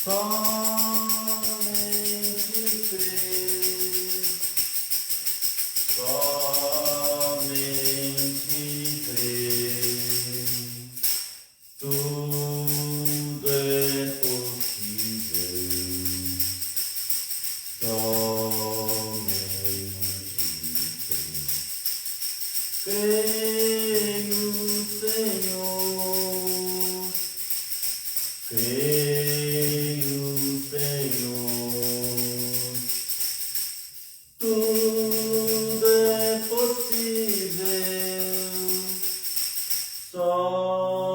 Somente crer, somente crer, tudo é possível, somente crer. Creio, Senhor, creio, Senhor, tudo é possível,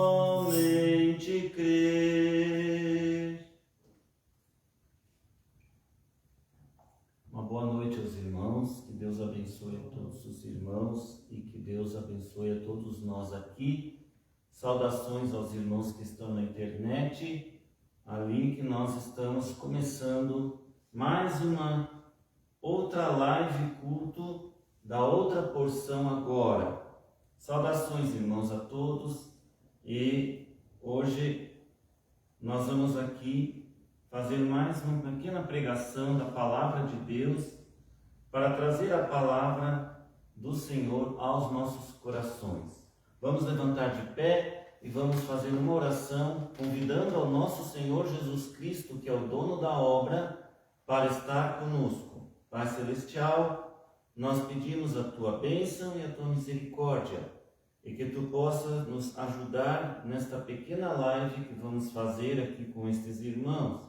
somente crer. Uma boa noite aos irmãos, que Deus abençoe a todos os irmãos e que Deus abençoe a todos nós aqui. Saudações aos irmãos que estão na internet, ali que nós estamos começando mais uma outra live culto da outra porção agora. Saudações, irmãos, a todos, e hoje nós vamos aqui fazer mais uma pequena pregação da palavra de Deus para trazer a palavra do Senhor aos nossos corações. Vamos levantar de pé e vamos fazer uma oração, convidando ao nosso Senhor Jesus Cristo, que é o dono da obra, para estar conosco. Pai Celestial, nós pedimos a Tua bênção e a Tua misericórdia, e que Tu possas nos ajudar nesta pequena live que vamos fazer aqui com estes irmãos.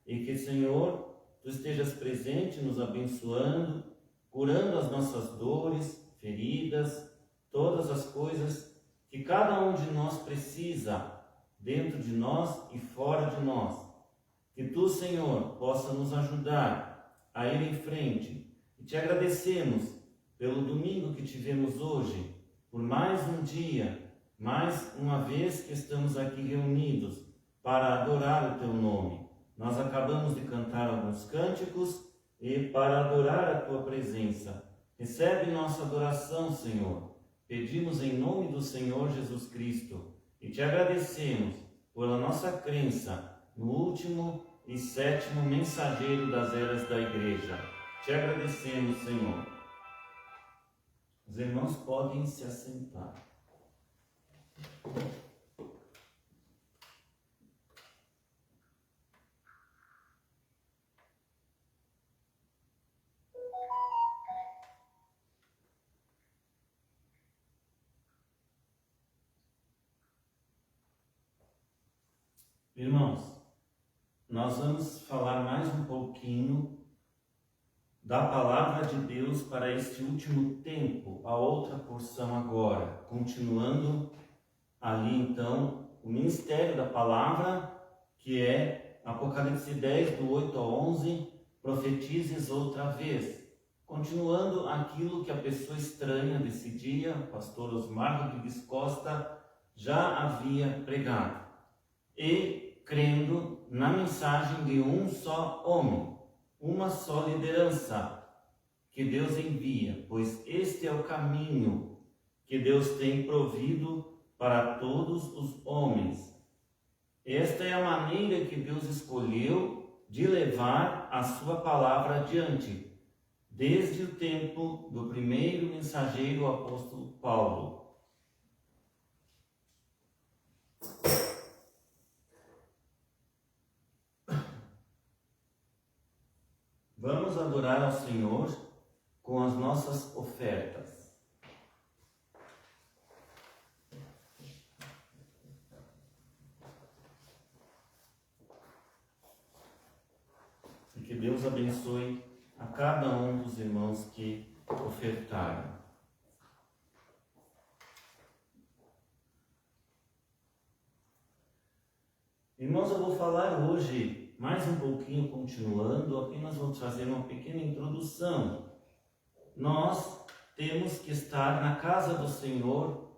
E que, Senhor, Tu estejas presente, nos abençoando, curando as nossas dores, feridas, todas as coisas que cada um de nós precisa, dentro de nós e fora de nós. Que Tu, Senhor, possa nos ajudar a ir em frente. E Te agradecemos pelo domingo que tivemos hoje, por mais um dia, mais uma vez que estamos aqui reunidos para adorar o Teu nome. Nós acabamos de cantar alguns cânticos e para adorar a Tua presença. Recebe nossa adoração, Senhor. Pedimos em nome do Senhor Jesus Cristo e Te agradecemos pela nossa crença no último e sétimo mensageiro das eras da Igreja. Te agradecemos, Senhor. Os irmãos podem se assentar. Irmãos, nós vamos falar mais um pouquinho da palavra de Deus para este último tempo, a outra porção agora, continuando ali então o ministério da palavra, que é Apocalipse 10, do 8 ao 11, profetizes outra vez, continuando aquilo que a pessoa estranha desse dia, o pastor Osmar Rodrigues Costa, já havia pregado. E crendo na mensagem de um só homem, uma só liderança que Deus envia, pois este é o caminho que Deus tem provido para todos os homens. Esta é a maneira que Deus escolheu de levar a sua palavra adiante, desde o tempo do primeiro mensageiro, o apóstolo Paulo. Vamos adorar ao Senhor com as nossas ofertas. E que Deus abençoe a cada um dos irmãos que ofertaram. Irmãos, eu vou falar hoje mais um pouquinho, continuando, apenas vou trazer uma pequena introdução. Nós temos que estar na casa do Senhor.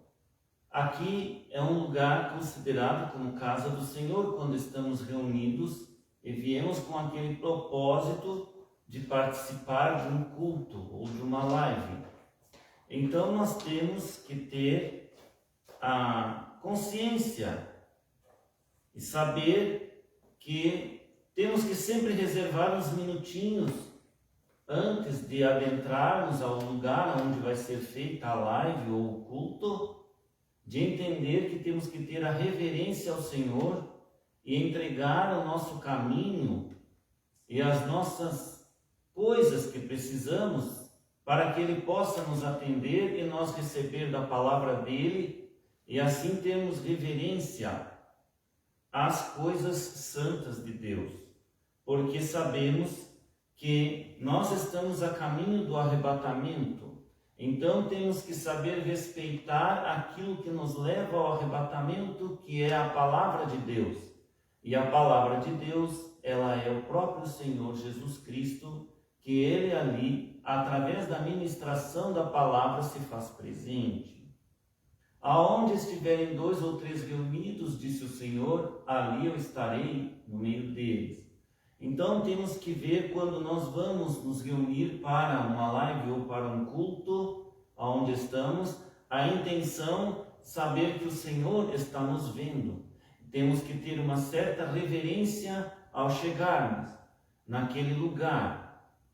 Aqui é um lugar considerado como casa do Senhor quando estamos reunidos e viemos com aquele propósito de participar de um culto ou de uma live. Então nós temos que ter a consciência e saber que sempre reservar uns minutinhos antes de adentrarmos ao lugar onde vai ser feita a live ou o culto, de entender que temos que ter a reverência ao Senhor e entregar o nosso caminho e as nossas coisas que precisamos para que Ele possa nos atender e nós receber da palavra dEle e assim termos reverência às coisas santas de Deus, porque sabemos que nós estamos a caminho do arrebatamento, então temos que saber respeitar aquilo que nos leva ao arrebatamento, que é a palavra de Deus. E a palavra de Deus, ela é o próprio Senhor Jesus Cristo, que Ele ali, através da ministração da palavra, se faz presente. Aonde estiverem 2 ou 3 reunidos, disse o Senhor, ali eu estarei no meio deles. Então temos que ver quando nós vamos nos reunir para uma live ou para um culto, aonde estamos, a intenção saber que o Senhor está nos vendo. Temos que ter uma certa reverência ao chegarmos naquele lugar,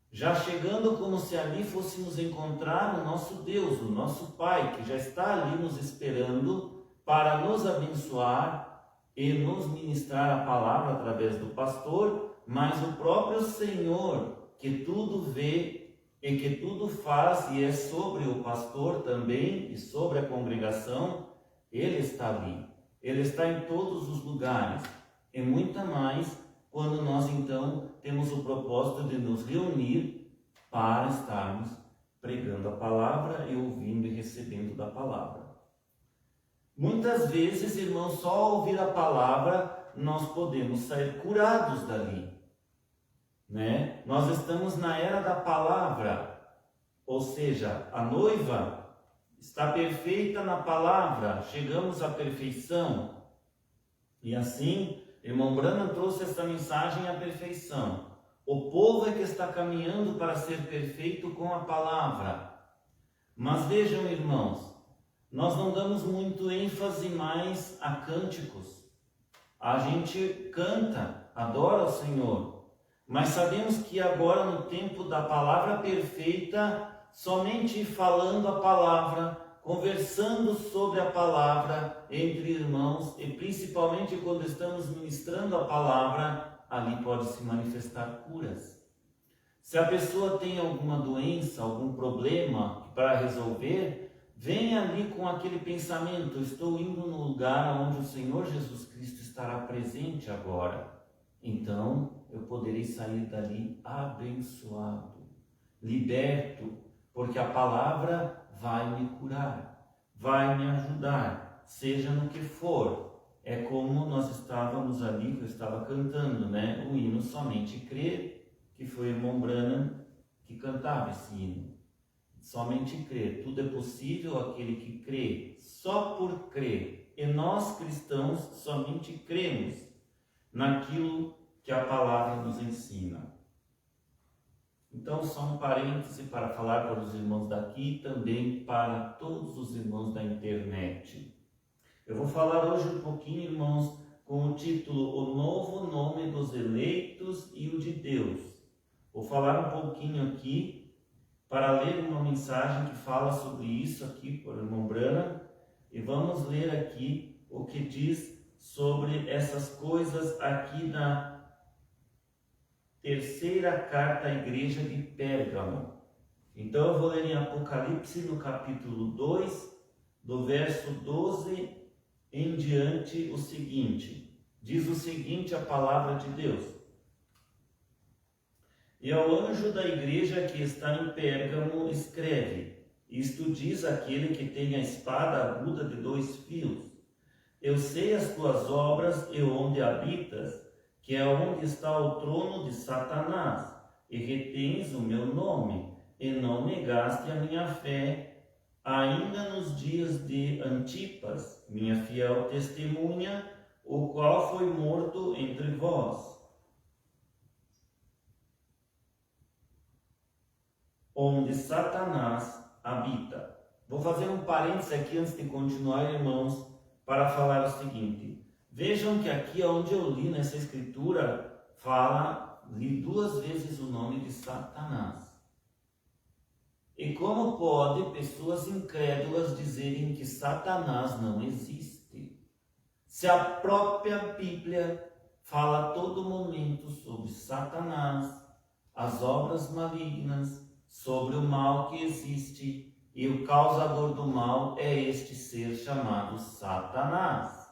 já chegando como se ali fôssemos encontrar o nosso Deus, o nosso Pai, que já está ali nos esperando para nos abençoar e nos ministrar a palavra através do pastor, mas o próprio Senhor, que tudo vê e que tudo faz, e é sobre o pastor também e sobre a congregação, Ele está ali. Ele está em todos os lugares, e muito mais quando nós então temos o propósito de nos reunir para estarmos pregando a palavra e ouvindo e recebendo da palavra. Muitas vezes, irmãos, só ao ouvir a palavra nós podemos sair curados dali, né? Nós estamos na era da palavra, ou seja, a noiva está perfeita na palavra, chegamos à perfeição. E assim, irmão Branham trouxe essa mensagem à perfeição. O povo é que está caminhando para ser perfeito com a palavra. Mas vejam, irmãos, nós não damos muito ênfase mais a cânticos. A gente canta, adora o Senhor, mas sabemos que agora no tempo da palavra perfeita, somente falando a palavra, conversando sobre a palavra entre irmãos, e principalmente quando estamos ministrando a palavra, ali pode se manifestar curas. Se a pessoa tem alguma doença, algum problema para resolver, vem ali com aquele pensamento: estou indo no lugar onde o Senhor Jesus Cristo estará presente agora. Então eu poderei sair dali abençoado, liberto, porque a palavra vai me curar, vai me ajudar, seja no que for. É como nós estávamos ali, que eu estava cantando, né? O hino Somente Crer, que foi o irmão Branham que cantava esse hino. Somente crer, tudo é possível aquele que crê, só por crer. E nós cristãos somente cremos naquilo que a palavra nos ensina. Então, só um parêntese para falar para os irmãos daqui e também para todos os irmãos da internet. Eu vou falar hoje um pouquinho, irmãos, com o título O Novo Nome dos Eleitos e o de Deus. Vou falar um pouquinho aqui para ler uma mensagem que fala sobre isso aqui por irmão Branham, e vamos ler aqui o que diz sobre essas coisas aqui na terceira carta à igreja de Pérgamo. Então eu vou ler em Apocalipse no capítulo 2, do verso 12 em diante o seguinte. Diz o seguinte a palavra de Deus: E ao anjo da igreja que está em Pérgamo escreve: Isto diz aquele que tem a espada aguda de 2 fios. Eu sei as tuas obras e onde habitas, que é onde está o trono de Satanás, e retens o meu nome, e não negaste a minha fé, ainda nos dias de Antipas, minha fiel testemunha, o qual foi morto entre vós. Onde Satanás habita. Vou fazer um parênteses aqui antes de continuar, irmãos, para falar o seguinte. Vejam que aqui onde eu li nessa escritura, fala li 2 vezes o nome de Satanás. E como pode pessoas incrédulas dizerem que Satanás não existe? Se a própria Bíblia fala a todo momento sobre Satanás, as obras malignas, sobre o mal que existe, e o causador do mal é este ser chamado Satanás.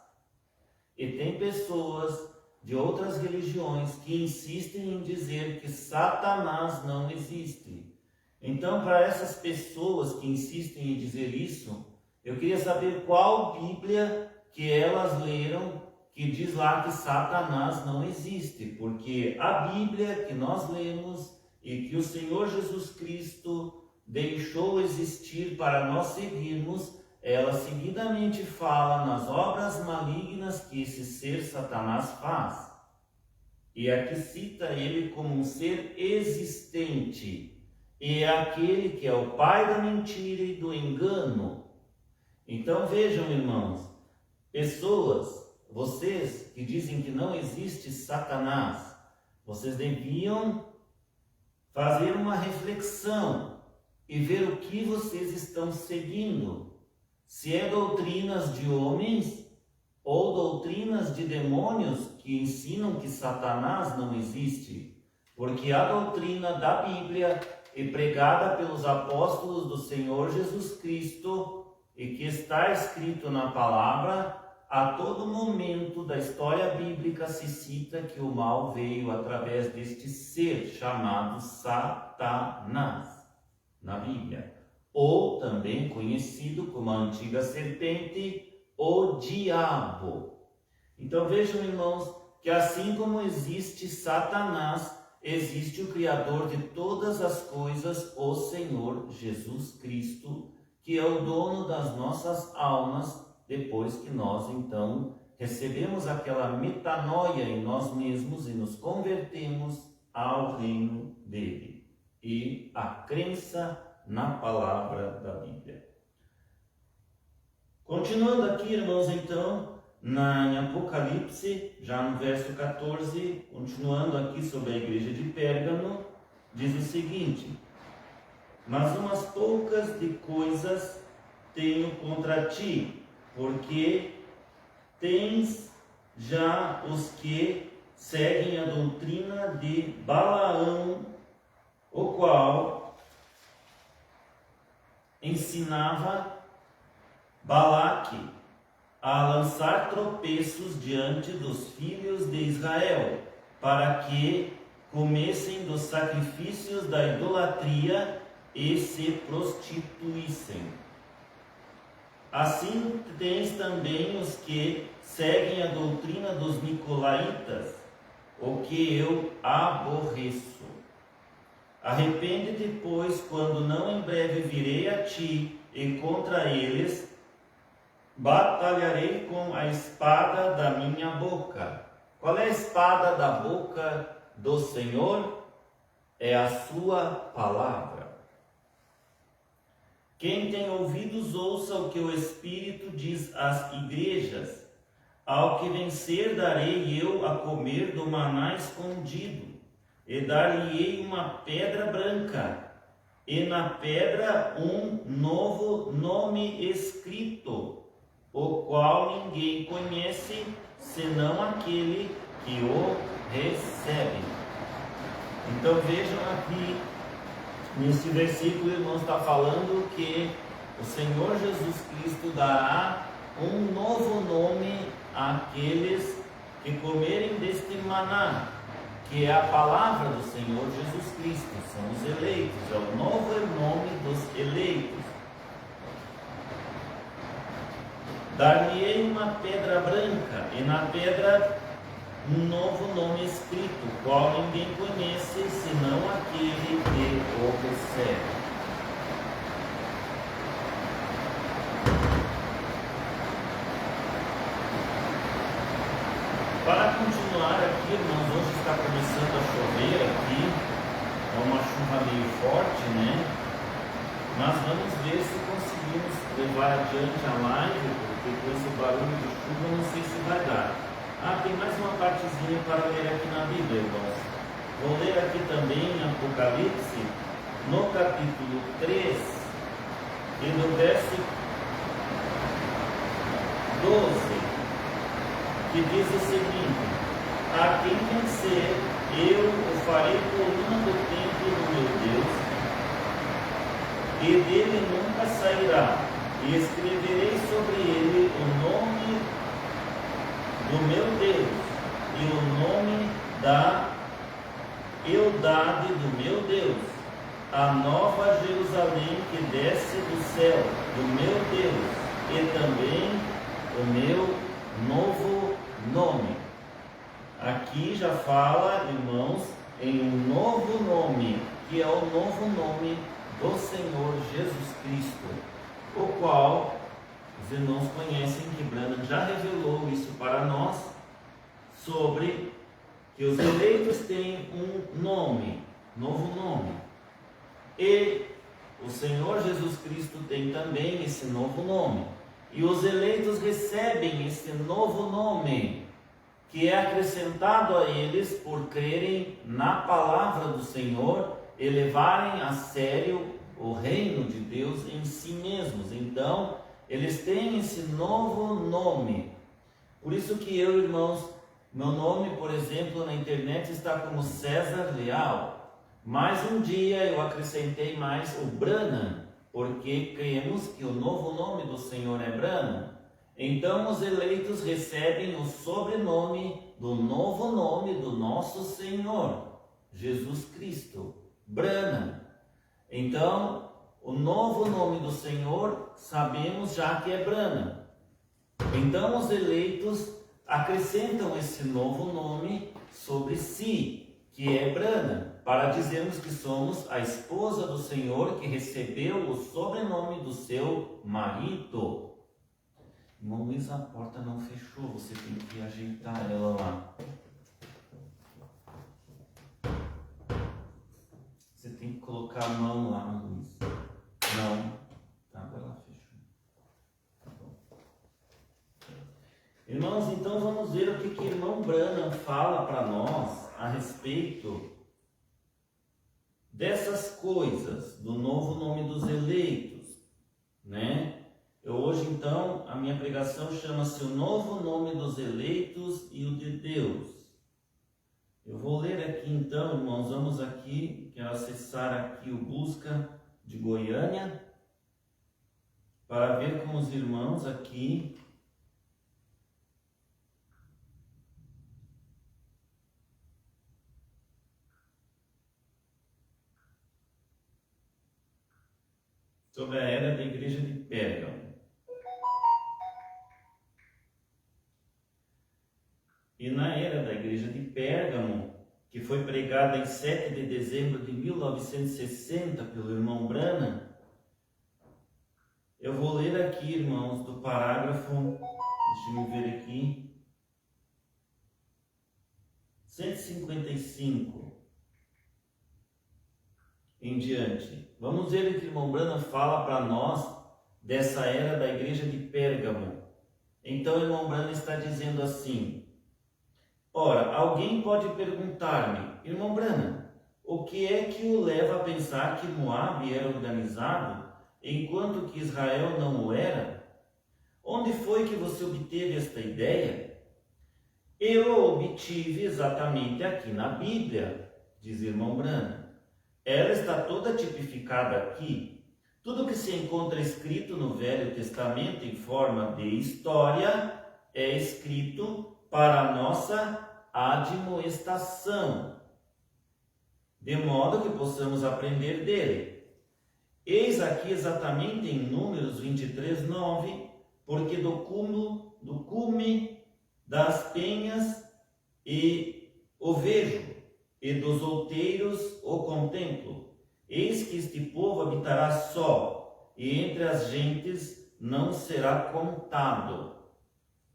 E tem pessoas de outras religiões que insistem em dizer que Satanás não existe. Então, para essas pessoas que insistem em dizer isso, eu queria saber qual Bíblia que elas leram que diz lá que Satanás não existe, porque a Bíblia que nós lemos e que o Senhor Jesus Cristo deixou existir para nós seguirmos, ela seguidamente fala nas obras malignas que esse ser Satanás faz. E aqui cita ele como um ser existente, e é aquele que é o pai da mentira e do engano. Então vejam, irmãos, pessoas, vocês que dizem que não existe Satanás, vocês deviam fazer uma reflexão e ver o que vocês estão seguindo. Se é doutrinas de homens ou doutrinas de demônios que ensinam que Satanás não existe. Porque a doutrina da Bíblia é pregada pelos apóstolos do Senhor Jesus Cristo e que está escrito na palavra, a todo momento da história bíblica se cita que o mal veio através deste ser chamado Satanás na Bíblia, ou também conhecido como a antiga serpente, o diabo. Então vejam, irmãos, que assim como existe Satanás, existe o Criador de todas as coisas, o Senhor Jesus Cristo, que é o dono das nossas almas, depois que nós então recebemos aquela metanoia em nós mesmos e nos convertemos ao reino dele e a crença na palavra da Bíblia. Continuando aqui, irmãos, então, em Apocalipse, já no verso 14, continuando aqui sobre a igreja de Pérgamo, diz o seguinte: mas umas poucas de coisas tenho contra ti, porque tens já os que seguem a doutrina de Balaão, o qual ensinava Balaque a lançar tropeços diante dos filhos de Israel, para que comessem dos sacrifícios da idolatria e se prostituíssem. Assim tens também os que seguem a doutrina dos nicolaítas, o que eu aborreço. Arrepende-te, pois, quando não em breve virei a ti, e contra eles batalharei com a espada da minha boca. Qual é a espada da boca do Senhor? É a sua palavra. Quem tem ouvidos, ouça o que o Espírito diz às igrejas. Ao que vencer, darei eu a comer do maná escondido, e dar-lhe-ei uma pedra branca, e na pedra um novo nome escrito, o qual ninguém conhece, senão aquele que o recebe. Então vejam aqui, nesse versículo, irmãos, está falando que o Senhor Jesus Cristo dará um novo nome àqueles que comerem deste maná, que é a palavra do Senhor Jesus Cristo, são os eleitos, é o novo nome dos eleitos. Dar-lhe-ei uma pedra branca, e na pedra um novo nome escrito, qual ninguém conhece, senão aquele que o recebe. Para continuar aqui, irmãos, hoje está começando a chover aqui, é uma chuva meio forte, né? Mas vamos ver se conseguimos levar adiante a live, porque com esse barulho de chuva não sei se vai dar. Ah, tem mais uma partezinha para ler aqui na Bíblia, irmãos. Vou ler aqui também em Apocalipse, no capítulo 3, e no verso 12, que diz o seguinte: a quem vencer, eu o farei coluna do templo do meu Deus, e dele nunca sairá, e escreverei sobre ele o nome do meu Deus e o nome da eudade do meu Deus, a nova Jerusalém que desce do céu do meu Deus, e também o meu novo nome. Aqui já fala, irmãos, em um novo nome, que é o novo nome do Senhor Jesus Cristo, o qual os irmãos conhecem, que Branham já revelou isso para nós, sobre que os eleitos têm um nome, novo nome, e o Senhor Jesus Cristo tem também esse novo nome, e os eleitos recebem esse novo nome, que é acrescentado a eles por crerem na palavra do Senhor e levarem a sério o reino de Deus em si mesmos. Então, eles têm esse novo nome. Por isso que eu, irmãos, meu nome, por exemplo, na internet está como César Leal, mas um dia eu acrescentei mais o Branham, porque cremos que o novo nome do Senhor é Branham. Então os eleitos recebem o sobrenome do novo nome do nosso Senhor, Jesus Cristo, Branham. Então, o novo nome do Senhor, sabemos já que é Branham. Então os eleitos acrescentam esse novo nome sobre si, que é Branham, para dizermos que somos a esposa do Senhor, que recebeu o sobrenome do seu marido. Irmão Luiz, a porta não fechou, você tem que ajeitar ela lá. Você tem que colocar a mão lá, Luiz. Não, tá, agora ela fechou. Tá bom. Irmãos, então vamos ver o que irmão Branham fala para nós a respeito dessas coisas, do novo nome dos eleitos, né? Hoje, então, a minha pregação chama-se o novo nome dos eleitos e o de Deus. Eu vou ler aqui, então, irmãos, vamos aqui, quero acessar aqui o Busca de Goiânia, para ver com os irmãos aqui sobre a era da igreja de Pérgamo. E na era da igreja de Pérgamo, que foi pregada em 7 de dezembro de 1960 pelo irmão Branham, eu vou ler aqui, irmãos, do parágrafo, deixa eu ver aqui, 155 em diante. Vamos ver o que o irmão Branham fala para nós dessa era da igreja de Pérgamo. Então o irmão Branham está dizendo assim: ora, alguém pode perguntar-me, irmão Branham, o que é que o leva a pensar que Moabe era organizado, enquanto que Israel não o era? Onde foi que você obteve esta ideia? Eu a obtive exatamente aqui na Bíblia, diz irmão Branham. Ela está toda tipificada aqui. Tudo que se encontra escrito no Velho Testamento em forma de história é escrito para a nossa admoestação, de modo que possamos aprender dele. Eis aqui exatamente em Números 23, 9, porque do cume das penhas e o vejo, e dos outeiros o contemplo. Eis que este povo habitará só, e entre as gentes não será contado.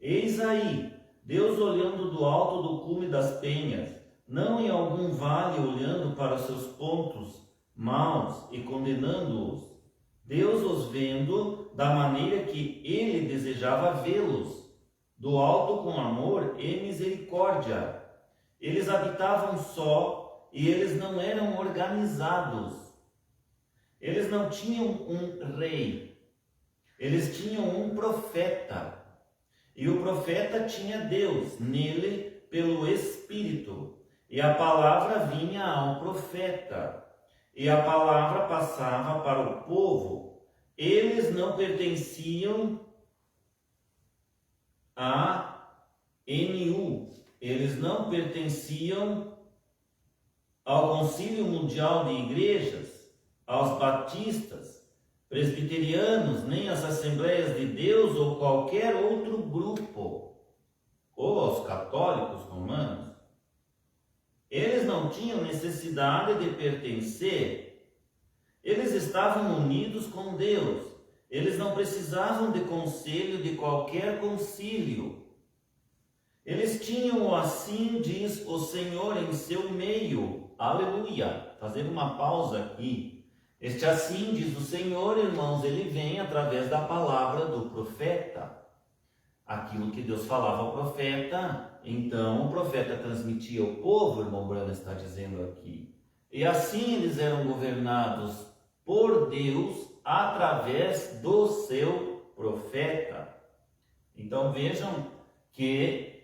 Eis aí, Deus olhando do alto do cume das penhas, não em algum vale olhando para os seus pontos maus e condenando-os. Deus os vendo da maneira que ele desejava vê-los, do alto com amor e misericórdia. Eles habitavam só e eles não eram organizados. Eles não tinham um rei, eles tinham um profeta. E o profeta tinha Deus nele pelo Espírito. E a palavra vinha ao profeta. E a palavra passava para o povo. Eles não pertenciam a NU. Eles não pertenciam ao Concílio Mundial de Igrejas, aos batistas, presbiterianos, nem às Assembleias de Deus ou qualquer outro grupo, ou aos católicos romanos. Eles não tinham necessidade de pertencer. Eles estavam unidos com Deus. Eles não precisavam de conselho de qualquer concílio. Eles tinham, assim diz o Senhor, em seu meio. Aleluia! Fazer uma pausa aqui. Este assim diz o Senhor, irmãos, ele vem através da palavra do profeta. Aquilo que Deus falava ao profeta, então o profeta transmitia ao povo, o irmão Branham está dizendo aqui. E assim eles eram governados por Deus através do seu profeta. Então vejam que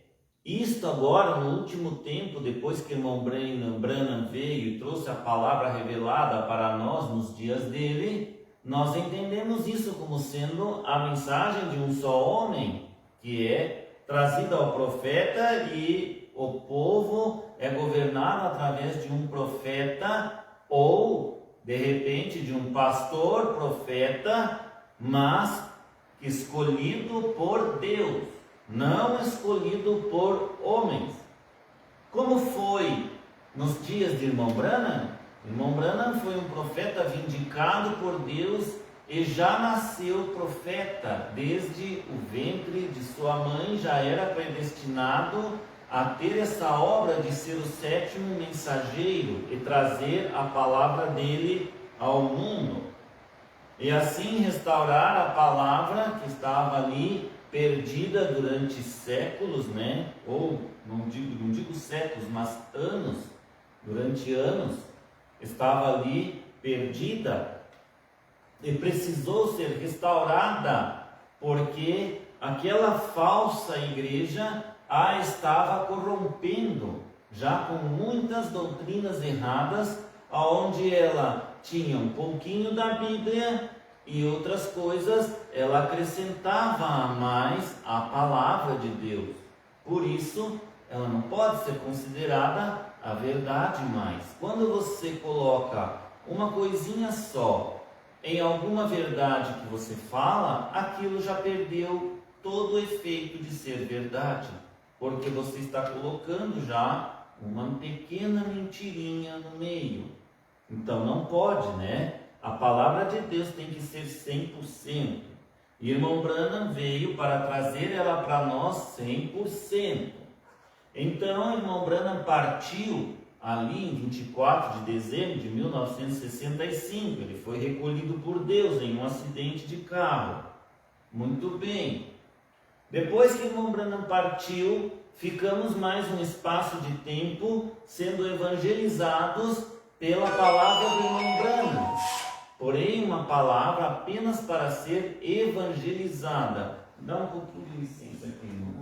isto agora, no último tempo, depois que o irmão Branham veio e trouxe a palavra revelada para nós nos dias dele, nós entendemos isso como sendo a mensagem de um só homem, que é trazida ao profeta, e o povo é governado através de um profeta ou, de repente, de um pastor profeta, mas escolhido por Deus, não escolhido por homens. Como foi nos dias de irmão Branham? Irmão Branham foi um profeta vindicado por Deus e já nasceu profeta. Desde o ventre de sua mãe já era predestinado a ter essa obra de ser o sétimo mensageiro e trazer a palavra dele ao mundo. E assim restaurar a palavra que estava ali perdida durante séculos, né? Ou não digo séculos, mas anos, durante anos, estava ali perdida e precisou ser restaurada, porque aquela falsa igreja a estava corrompendo, já com muitas doutrinas erradas, aonde ela tinha um pouquinho da Bíblia e outras coisas ela acrescentava a mais a palavra de Deus. Por isso, ela não pode ser considerada a verdade mais. Quando você coloca uma coisinha só em alguma verdade que você fala, aquilo já perdeu todo o efeito de ser verdade, porque você está colocando já uma pequena mentirinha no meio. Então não pode, né? A palavra de Deus tem que ser 100%. E irmão Branham veio para trazer ela para nós 100%. Então, irmão Branham partiu ali em 24 de dezembro de 1965. Ele foi recolhido por Deus em um acidente de carro. Muito bem. Depois que irmão Branham partiu, ficamos mais um espaço de tempo sendo evangelizados pela palavra do irmão Branham. Porém, uma palavra apenas para ser evangelizada. Dá um pouquinho de licença aqui, irmão.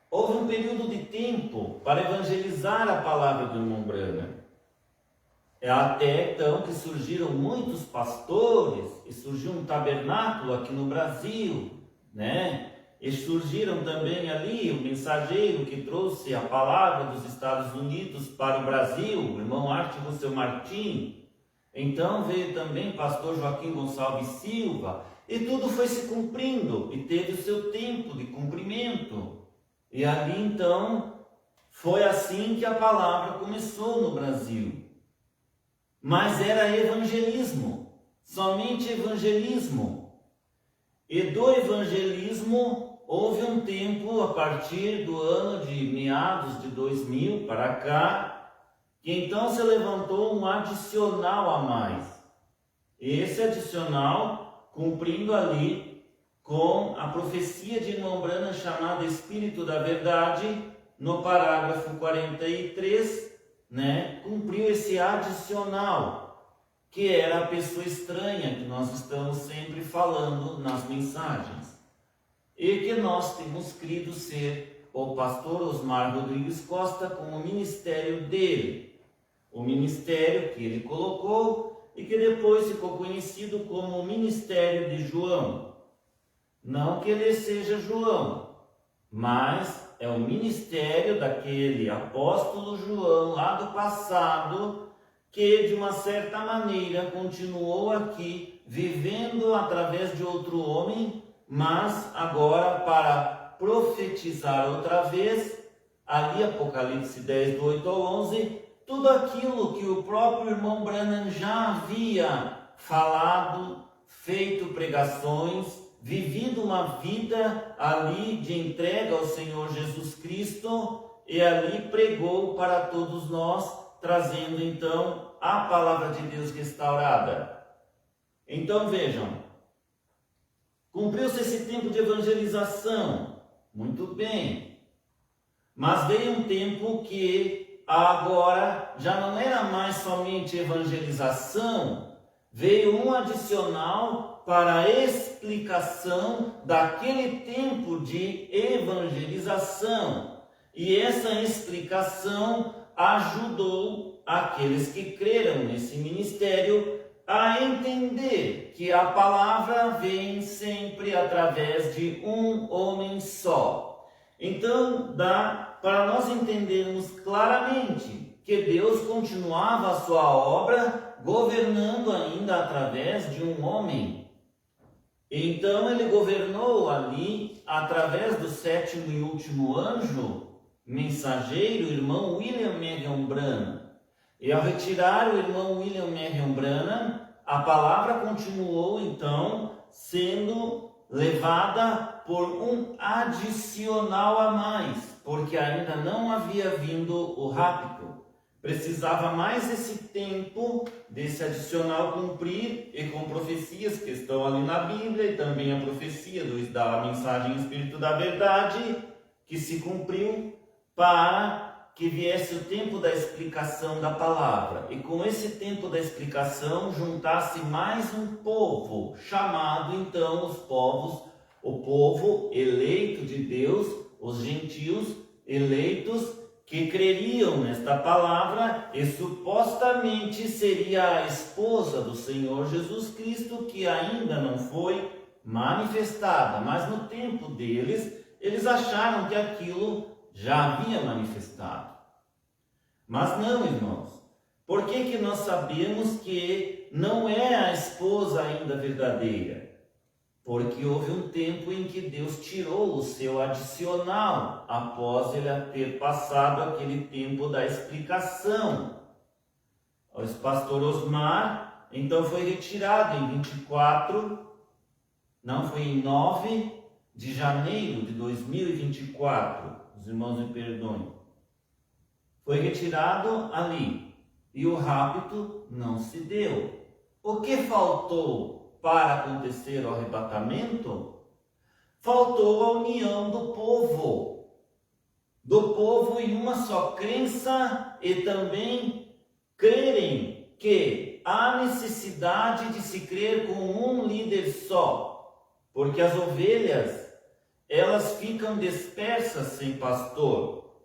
Houve um período de tempo para evangelizar a palavra do irmão Branham. É até então que surgiram muitos pastores, e surgiu um tabernáculo aqui no Brasil, né? E surgiram também ali o mensageiro que trouxe a palavra dos Estados Unidos para o Brasil, o irmão Arte Russell Martin. Então veio também o pastor Joaquim Gonçalves Silva, e tudo foi se cumprindo, e teve o seu tempo de cumprimento. E ali então, foi assim que a palavra começou no Brasil. Mas era evangelismo, somente evangelismo. E do evangelismo houve um tempo, a partir do ano de meados de 2000 para cá, que então se levantou um adicional a mais. Esse adicional cumprindo ali com a profecia de irmão Branham chamada Espírito da Verdade, no parágrafo 43, né, cumpriu esse adicional, que era a pessoa estranha que nós estamos sempre falando nas mensagens, e que nós temos crido ser o pastor Osmar Rodrigues Costa com o ministério dele, o ministério que ele colocou e que depois ficou conhecido como o ministério de João. Não que ele seja João, mas é o ministério daquele apóstolo João lá do passado, que de uma certa maneira continuou aqui, vivendo através de outro homem, mas agora para profetizar outra vez, ali Apocalipse 10, do 8 ao 11, tudo aquilo que o próprio irmão Branham já havia falado, feito pregações, vivido uma vida ali de entrega ao Senhor Jesus Cristo, e ali pregou para todos nós, trazendo então a palavra de Deus restaurada. Então vejam, cumpriu-se esse tempo de evangelização, muito bem, mas veio um tempo que agora já não era mais somente evangelização, veio um adicional para a explicação daquele tempo de evangelização. E essa explicação ajudou aqueles que creram nesse ministério a entender que a palavra vem sempre através de um homem só. Então, dá para nós entendermos claramente que Deus continuava a sua obra governando ainda através de um homem. Então ele governou ali através do sétimo e último anjo, mensageiro, o irmão William Marion Branham. E ao retirar o irmão William Marion Branham, a palavra continuou então sendo levada por um adicional a mais, porque ainda não havia vindo o rapto. Precisava mais esse tempo desse adicional cumprir, e com profecias que estão ali na Bíblia, e também a profecia da mensagem Espírito da Verdade, que se cumpriu para que viesse o tempo da explicação da palavra. E com esse tempo da explicação juntasse mais um povo, chamado então o povo eleito de Deus, os gentios eleitos, que creriam nesta palavra e supostamente seria a esposa do Senhor Jesus Cristo, que ainda não foi manifestada, mas no tempo deles, eles acharam que aquilo já havia manifestado. Mas não, irmãos. Por que nós sabemos que não é a esposa ainda verdadeira? Porque houve um tempo em que Deus tirou o seu adicional, após ele ter passado aquele tempo da explicação. O pastor Osmar, então, foi retirado em 9 de janeiro de 2024. Os irmãos me perdoem. Foi retirado ali, e o rapto não se deu. O que faltou para acontecer o arrebatamento? Faltou a união do povo em uma só crença, e também crerem que há necessidade de se crer com um líder só, porque as ovelhas, elas ficam dispersas sem pastor,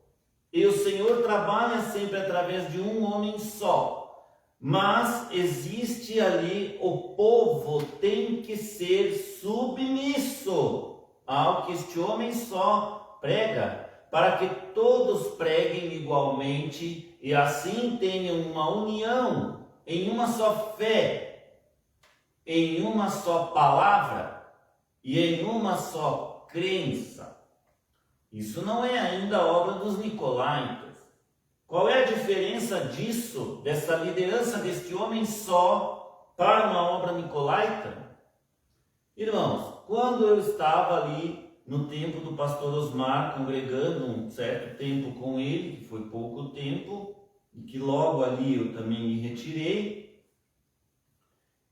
e o Senhor trabalha sempre através de um homem só. Mas existe ali, o povo tem que ser submisso ao que este homem só prega, para que todos preguem igualmente e assim tenham uma união em uma só fé, em uma só palavra e em uma só crença. Isso não é ainda a obra dos nicolaítas. Qual é a diferença disso, dessa liderança deste homem só, para uma obra nicolaita? Irmãos, quando eu estava ali no tempo do pastor Osmar, congregando um certo tempo com ele, que foi pouco tempo, e que logo ali eu também me retirei,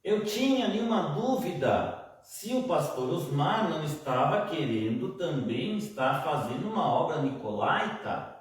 eu tinha ali uma dúvida se o pastor Osmar não estava querendo também estar fazendo uma obra nicolaita,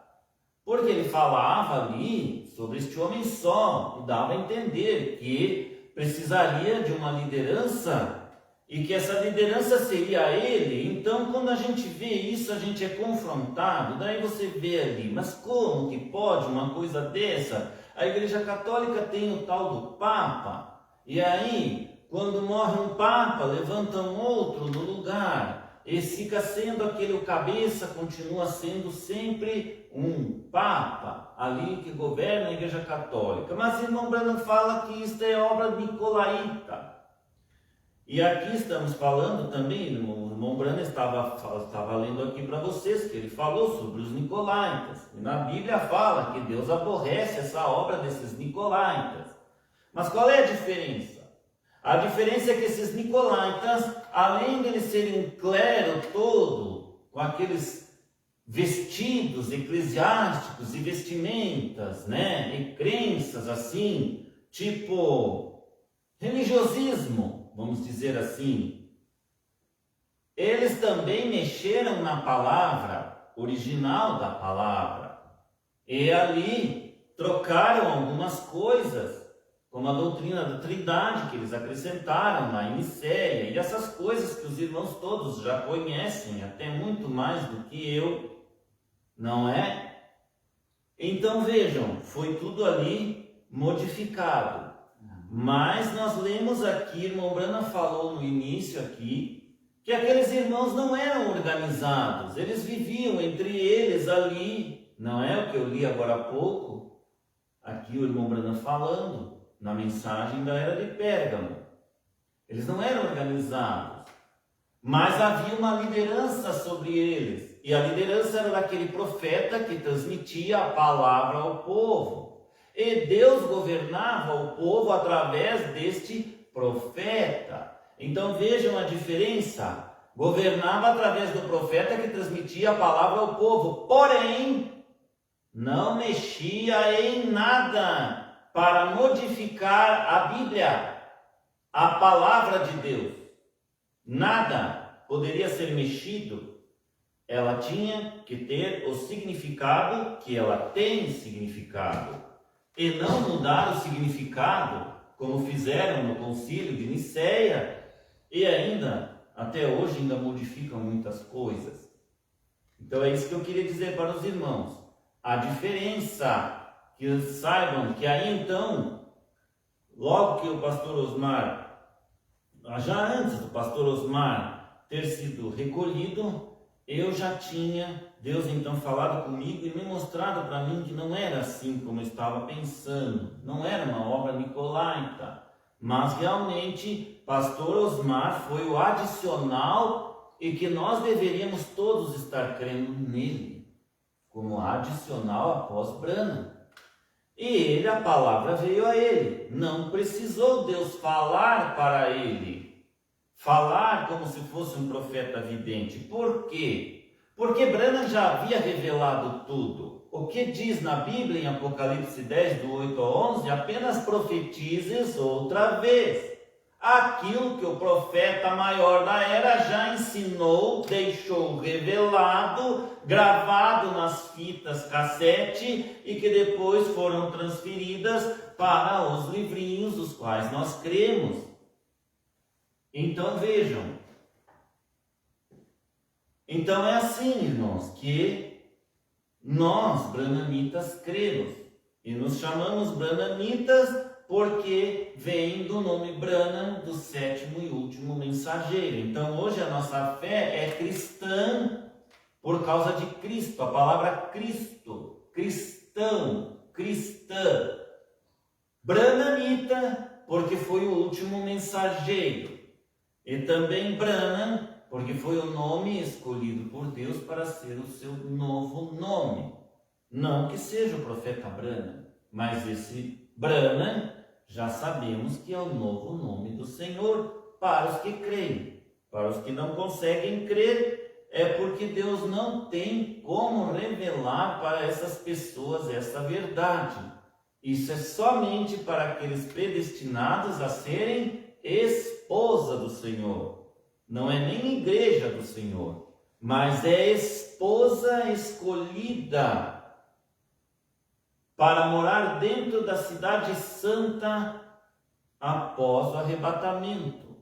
porque ele falava ali sobre este homem só, e dava a entender que precisaria de uma liderança e que essa liderança seria ele. Então, quando a gente vê isso, a gente é confrontado. Daí você vê ali, mas como que pode uma coisa dessa? A Igreja Católica tem o tal do Papa, e aí, quando morre um Papa, levantam outro no lugar, e fica sendo aquele o cabeça, continua sendo sempre um Papa ali que governa a Igreja Católica. Mas irmão Branham fala que isto é obra nicolaíta. E aqui estamos falando também, o irmão Branham estava lendo aqui para vocês, que ele falou sobre os nicolaítas. E na Bíblia fala que Deus aborrece essa obra desses nicolaítas. Mas qual é a diferença? A diferença é que esses nicolaítas, além de eles serem um clero todo, com aqueles vestidos eclesiásticos e vestimentas, né, e crenças assim, tipo religiosismo, vamos dizer assim, eles também mexeram na palavra original da palavra, e ali trocaram algumas coisas, como a doutrina da Trindade, que eles acrescentaram lá em Nicéia, e essas coisas que os irmãos todos já conhecem, até muito mais do que eu, não é? Então vejam, foi tudo ali modificado. Mas nós lemos aqui, irmão Branham falou no início aqui, que aqueles irmãos não eram organizados, eles viviam entre eles ali, não é o que eu li agora há pouco, aqui o irmão Branham falando, na mensagem da era de Pérgamo. Eles não eram organizados, mas havia uma liderança sobre eles, e a liderança era daquele profeta que transmitia a palavra ao povo, e Deus governava o povo através deste profeta. Então vejam a diferença, governava através do profeta que transmitia a palavra ao povo, porém não mexia em nada para modificar a Bíblia, a palavra de Deus. Nada poderia ser mexido. Ela tinha que ter o significado que ela tem significado, e não mudar o significado, como fizeram no concílio de Nicéia, e ainda, até hoje, ainda modificam muitas coisas. Então é isso que eu queria dizer para os irmãos. A diferença, que saibam que aí então, logo que o pastor Osmar, já antes do pastor Osmar ter sido recolhido, eu já tinha, Deus então falado comigo e me mostrado para mim que não era assim como eu estava pensando, não era uma obra nicolaita, mas realmente pastor Osmar foi o adicional e que nós deveríamos todos estar crendo nele, como adicional após Branham. E ele, a palavra veio a ele. Não precisou Deus falar para ele. Falar como se fosse um profeta vidente. Por quê? Porque Branham já havia revelado tudo. O que diz na Bíblia, em Apocalipse 10, do 8 ao 11, apenas profetizes outra vez. Aquilo que o profeta maior da era já ensinou, deixou revelado, gravado nas fitas cassete e que depois foram transferidas para os livrinhos os quais nós cremos. Então vejam. Então é assim, irmãos, que nós, branhamitas, cremos. E nos chamamos branhamitas porque vem do nome Branham, do sétimo e último mensageiro. Então hoje a nossa fé é cristã por causa de Cristo. A palavra Cristo, cristão, cristã. Branhamita porque foi o último mensageiro. E também Branham porque foi o nome escolhido por Deus para ser o seu novo nome. Não que seja o profeta Branham, mas esse Branham já sabemos que é o novo nome do Senhor para os que creem. Para os que não conseguem crer, é porque Deus não tem como revelar para essas pessoas essa verdade. Isso é somente para aqueles predestinados a serem esposa do Senhor. não é nem igreja do Senhor, mas é esposa escolhida para morar dentro da cidade santa após o arrebatamento,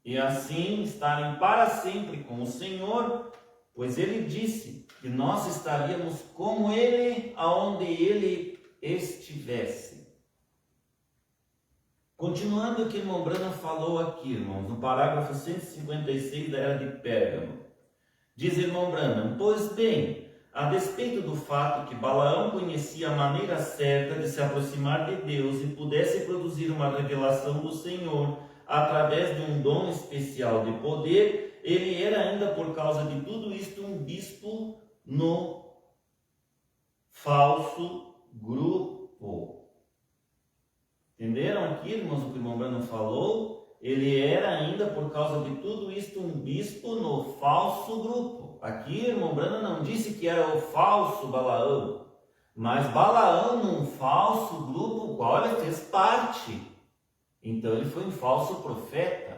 e assim estarem para sempre com o Senhor, pois ele disse que nós estaríamos com ele aonde ele estivesse. Continuando o que o irmão Branham falou aqui, irmãos, no parágrafo 156 da Era de Pérgamo, diz irmão Branham: pois bem, a despeito do fato que Balaão conhecia a maneira certa de se aproximar de Deus e pudesse produzir uma revelação do Senhor através de um dom especial de poder, ele era ainda, por causa de tudo isto, um bispo no falso grupo. Entenderam aqui, irmãos, o que o irmão Branham falou? Ele era ainda, por causa de tudo isto, um bispo no falso grupo. Aqui, irmão Branham não disse que era o falso Balaão, mas Balaão num falso grupo, o qual ele fez parte. Então ele foi um falso profeta.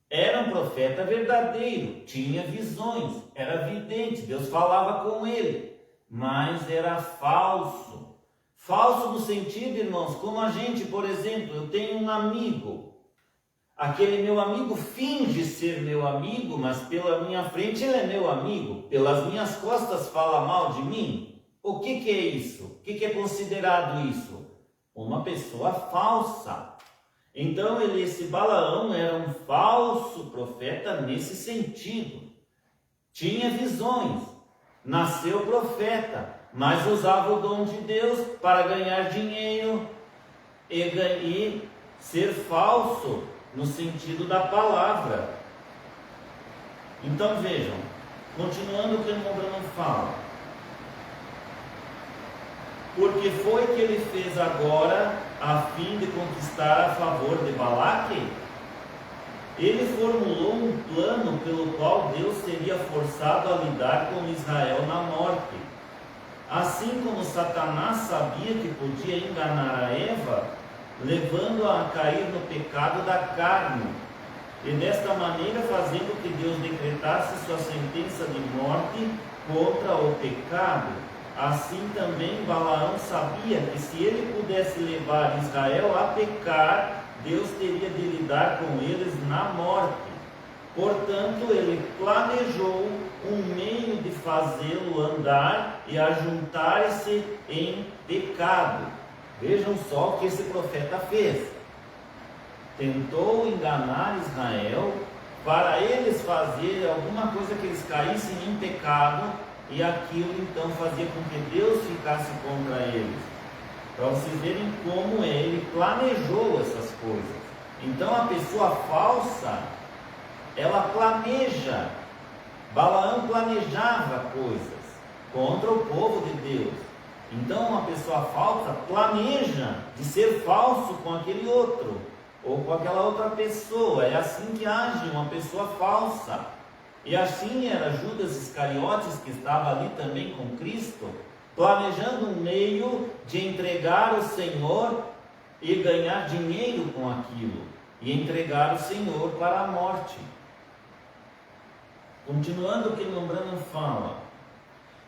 Era um profeta verdadeiro, tinha visões, era vidente, Deus falava com ele, mas era falso. Falso no sentido, irmãos, como a gente, por exemplo, eu tenho um amigo. Aquele meu amigo finge ser meu amigo, mas pela minha frente ele é meu amigo. Pelas minhas costas fala mal de mim. O que é isso? O que é considerado isso? Uma pessoa falsa. Então esse Balaão era um falso profeta nesse sentido. Tinha visões, nasceu profeta, mas usava o dom de Deus para ganhar dinheiro e ser falso no sentido da palavra. Então vejam, continuando o que o irmão Branham fala: porque foi que ele fez agora a fim de conquistar a favor de Balaque? Ele formulou um plano pelo qual Deus seria forçado a lidar com Israel na morte. Assim como Satanás sabia que podia enganar a Eva, levando-a a cair no pecado da carne, e desta maneira fazendo que Deus decretasse sua sentença de morte contra o pecado, assim também Balaão sabia que se ele pudesse levar Israel a pecar, Deus teria de lidar com eles na morte. Portanto, ele planejou um meio de fazê-lo andar e ajuntar-se em pecado. Vejam só o que esse profeta fez. Tentou enganar Israel para eles fazerem alguma coisa que eles caíssem em pecado, e aquilo então fazia com que Deus ficasse contra eles. Para vocês verem como ele planejou essas coisas. Então a pessoa falsa, ela planeja. Balaão planejava coisas contra o povo de Deus. Então uma pessoa falsa planeja de ser falso com aquele outro, ou com aquela outra pessoa. É assim que age uma pessoa falsa. E assim era Judas Iscariotes, que estava ali também com Cristo, planejando um meio de entregar o Senhor e ganhar dinheiro com aquilo, e entregar o Senhor para a morte. Continuando o que o Branham fala,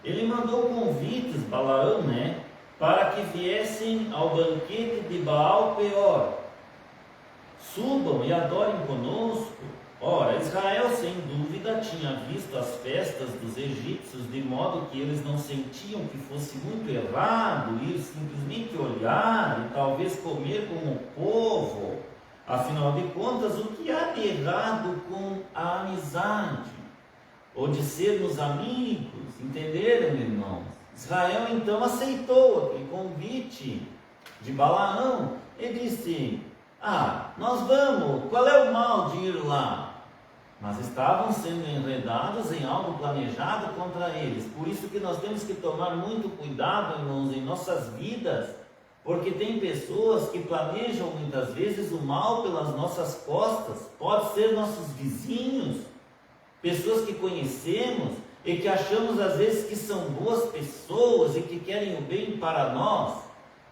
ele mandou convites, Balaão, para que viessem ao banquete de Baal Peor. Subam e adorem conosco. Ora, Israel sem dúvida tinha visto as festas dos egípcios, de modo que eles não sentiam que fosse muito errado ir simplesmente olhar e talvez comer com o povo. Afinal de contas, o que há de errado com a amizade? Ou de sermos amigos? Entenderam, irmãos? Israel então aceitou aquele convite de Balaão e disse: nós vamos, qual é o mal de ir lá? Mas estavam sendo enredados em algo planejado contra eles. Por isso que nós temos que tomar muito cuidado, irmãos, em nossas vidas, porque tem pessoas que planejam muitas vezes o mal pelas nossas costas. Pode ser nossos vizinhos, pessoas que conhecemos e que achamos às vezes que são boas pessoas e que querem o bem para nós.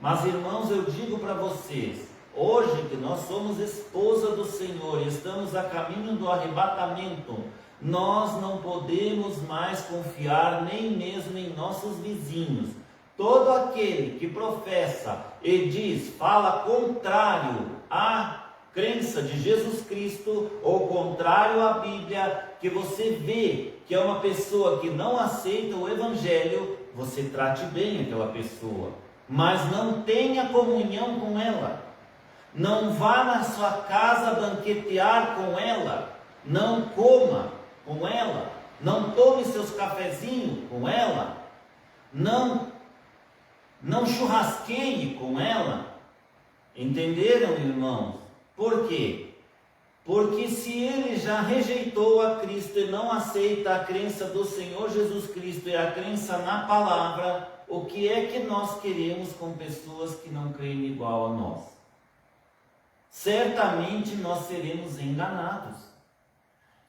Mas, irmãos, eu digo para vocês, Hoje que nós somos esposa do Senhor e estamos a caminho do arrebatamento, nós não podemos mais confiar nem mesmo em nossos vizinhos. Todo aquele que professa e diz, fala contrário à crença de Jesus Cristo, ou contrário à Bíblia, que você vê que é uma pessoa que não aceita o Evangelho, você trate bem aquela pessoa, mas não tenha comunhão com ela. Não vá na sua casa banquetear com ela, não coma com ela, não tome seus cafezinhos com ela, não churrasqueie com ela. Entenderam, irmãos? Por quê? Porque se ele já rejeitou a Cristo e não aceita a crença do Senhor Jesus Cristo e a crença na palavra, o que é que nós queremos com pessoas que não creem igual a nós? Certamente nós seremos enganados.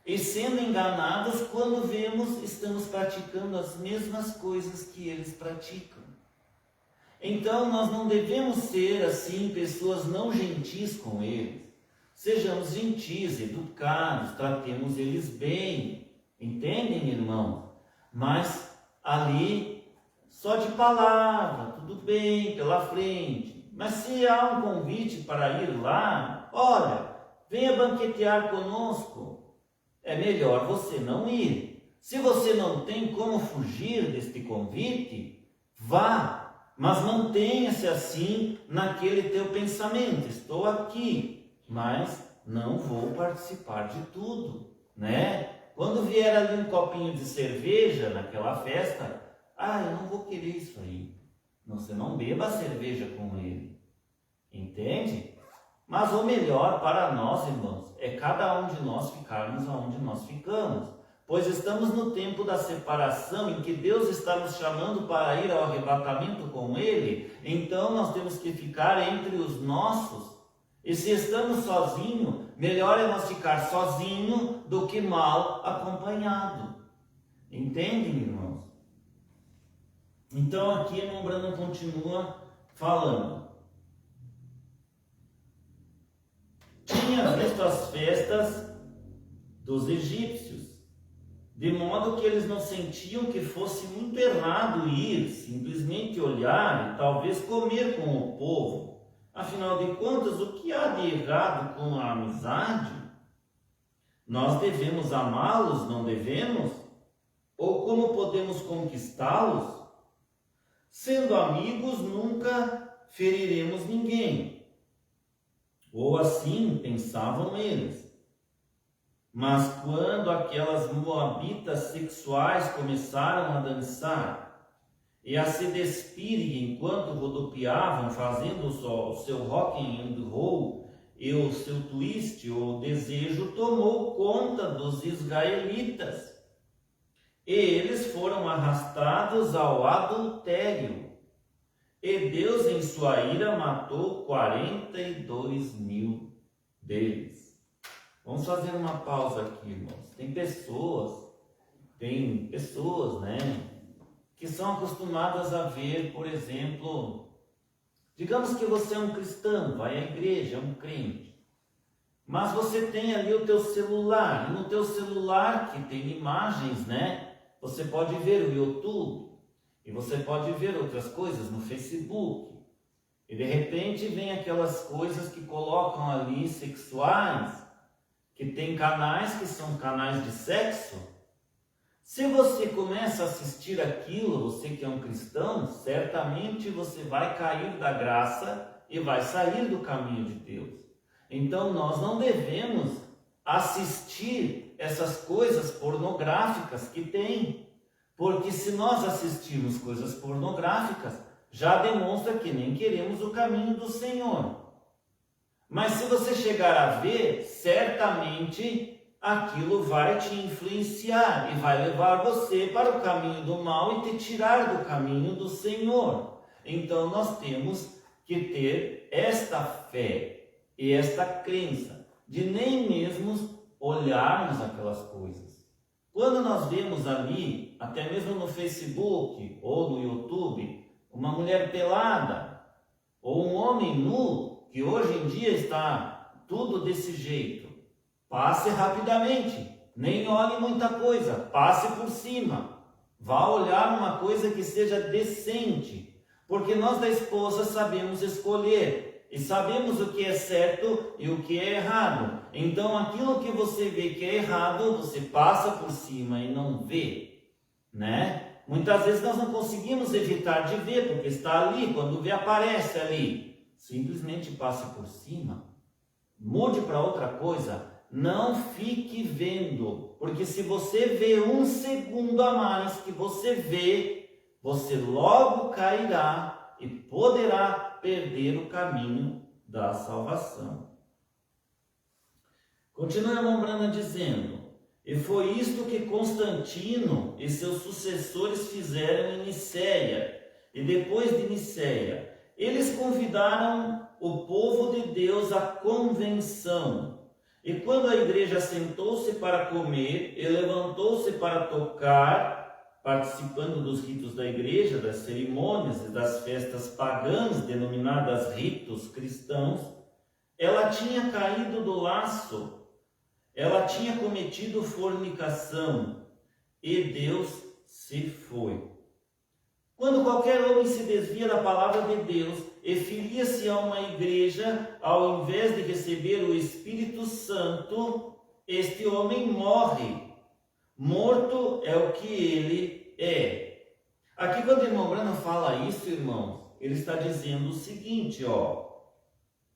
E sendo enganados, quando vemos, estamos praticando as mesmas coisas que eles praticam. Então nós não devemos ser assim, pessoas não gentis com eles. Sejamos gentis, educados, tratemos eles bem. Entendem, irmãos? Mas ali, só de palavra, tudo bem, pela frente. Mas se há um convite para ir lá, olha, venha banquetear conosco, é melhor você não ir. Se você não tem como fugir deste convite, vá. Mas mantenha-se assim naquele teu pensamento. Estou aqui, mas não vou participar de tudo, né? Quando vier ali um copinho de cerveja naquela festa, eu não vou querer isso aí. Você não beba a cerveja com ele. Entende? Mas o melhor para nós, irmãos, é cada um de nós ficarmos onde nós ficamos. Pois estamos no tempo da separação, em que Deus está nos chamando para ir ao arrebatamento com Ele. Então nós temos que ficar entre os nossos. E se estamos sozinhos, melhor é nós ficar sozinhos do que mal acompanhado. Entendem, irmãos? Então aqui irmão Branham continua falando. Tinha visto as festas dos egípcios, de modo que eles não sentiam que fosse muito errado ir, simplesmente olhar e talvez comer com o povo. Afinal de contas, o que há de errado com a amizade? Nós devemos amá-los, não devemos? Ou como podemos conquistá-los? Sendo amigos, nunca feriremos ninguém. Ou assim pensavam eles. Mas quando aquelas moabitas sexuais começaram a dançar e a se despirem enquanto rodopiavam, fazendo o seu rock and roll e o seu twist, o desejo tomou conta dos israelitas. E eles foram arrastados ao adultério. E Deus, em sua ira, matou 42.000 deles. Vamos fazer uma pausa aqui, irmãos. Tem pessoas, né, que são acostumadas a ver, por exemplo, digamos que você é um cristão, vai à igreja, é um crente, mas você tem ali o teu celular, e no teu celular que tem imagens, né, você pode ver o YouTube, e você pode ver outras coisas no Facebook, e de repente vem aquelas coisas que colocam ali sexuais, que tem canais que são canais de sexo. Se você começa a assistir aquilo, você que é um cristão, certamente você vai cair da graça e vai sair do caminho de Deus. Então nós não devemos assistir essas coisas pornográficas que tem, porque se nós assistirmos coisas pornográficas, já demonstra que nem queremos o caminho do Senhor. Mas se você chegar a ver, certamente aquilo vai te influenciar e vai levar você para o caminho do mal e te tirar do caminho do Senhor. Então nós temos que ter esta fé e esta crença de nem mesmo olharmos aquelas coisas. Quando nós vemos ali, até mesmo no Facebook ou no YouTube, uma mulher pelada ou um homem nu, que hoje em dia está tudo desse jeito, passe rapidamente, nem olhe muita coisa, passe por cima, vá olhar uma coisa que seja decente, porque nós da esposa sabemos escolher e sabemos o que é certo e o que é errado. Então aquilo que você vê que é errado, você passa por cima e não vê, né? Muitas vezes nós não conseguimos evitar de ver, porque está ali, quando vê aparece ali. Simplesmente passe por cima, mude para outra coisa, não fique vendo, porque se você vê um segundo a mais que você vê, você logo cairá e poderá perder o caminho da salvação. Continua a irmã Brana dizendo: e foi isto que Constantino e seus sucessores fizeram em Nicéia, e depois de Nicéia, eles convidaram o povo de Deus à convenção. E quando a igreja sentou-se para comer e levantou-se para tocar, participando dos ritos da igreja, das cerimônias e das festas pagãs, denominadas ritos cristãos, ela tinha caído do laço, ela tinha cometido fornicação, e Deus se foi. Quando qualquer homem se desvia da palavra de Deus e filia-se a uma igreja, ao invés de receber o Espírito Santo, este homem morre. Morto é o que ele é. Aqui quando o irmão Branham fala isso, irmãos, ele está dizendo o seguinte,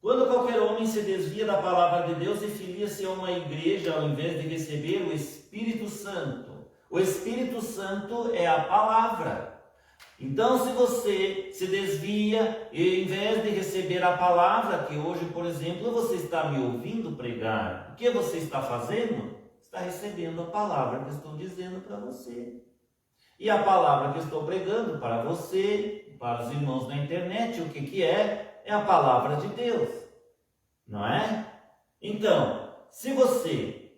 quando qualquer homem se desvia da palavra de Deus e filia-se a uma igreja, ao invés de receber o Espírito Santo, o Espírito Santo é a palavra. Então, se você se desvia e, ao invés de receber a palavra, que hoje, por exemplo, você está me ouvindo pregar, o que você está fazendo? Está recebendo a palavra que estou dizendo para você. E a palavra que estou pregando para você, para os irmãos na internet, o que é? É a palavra de Deus, não é? Então, se você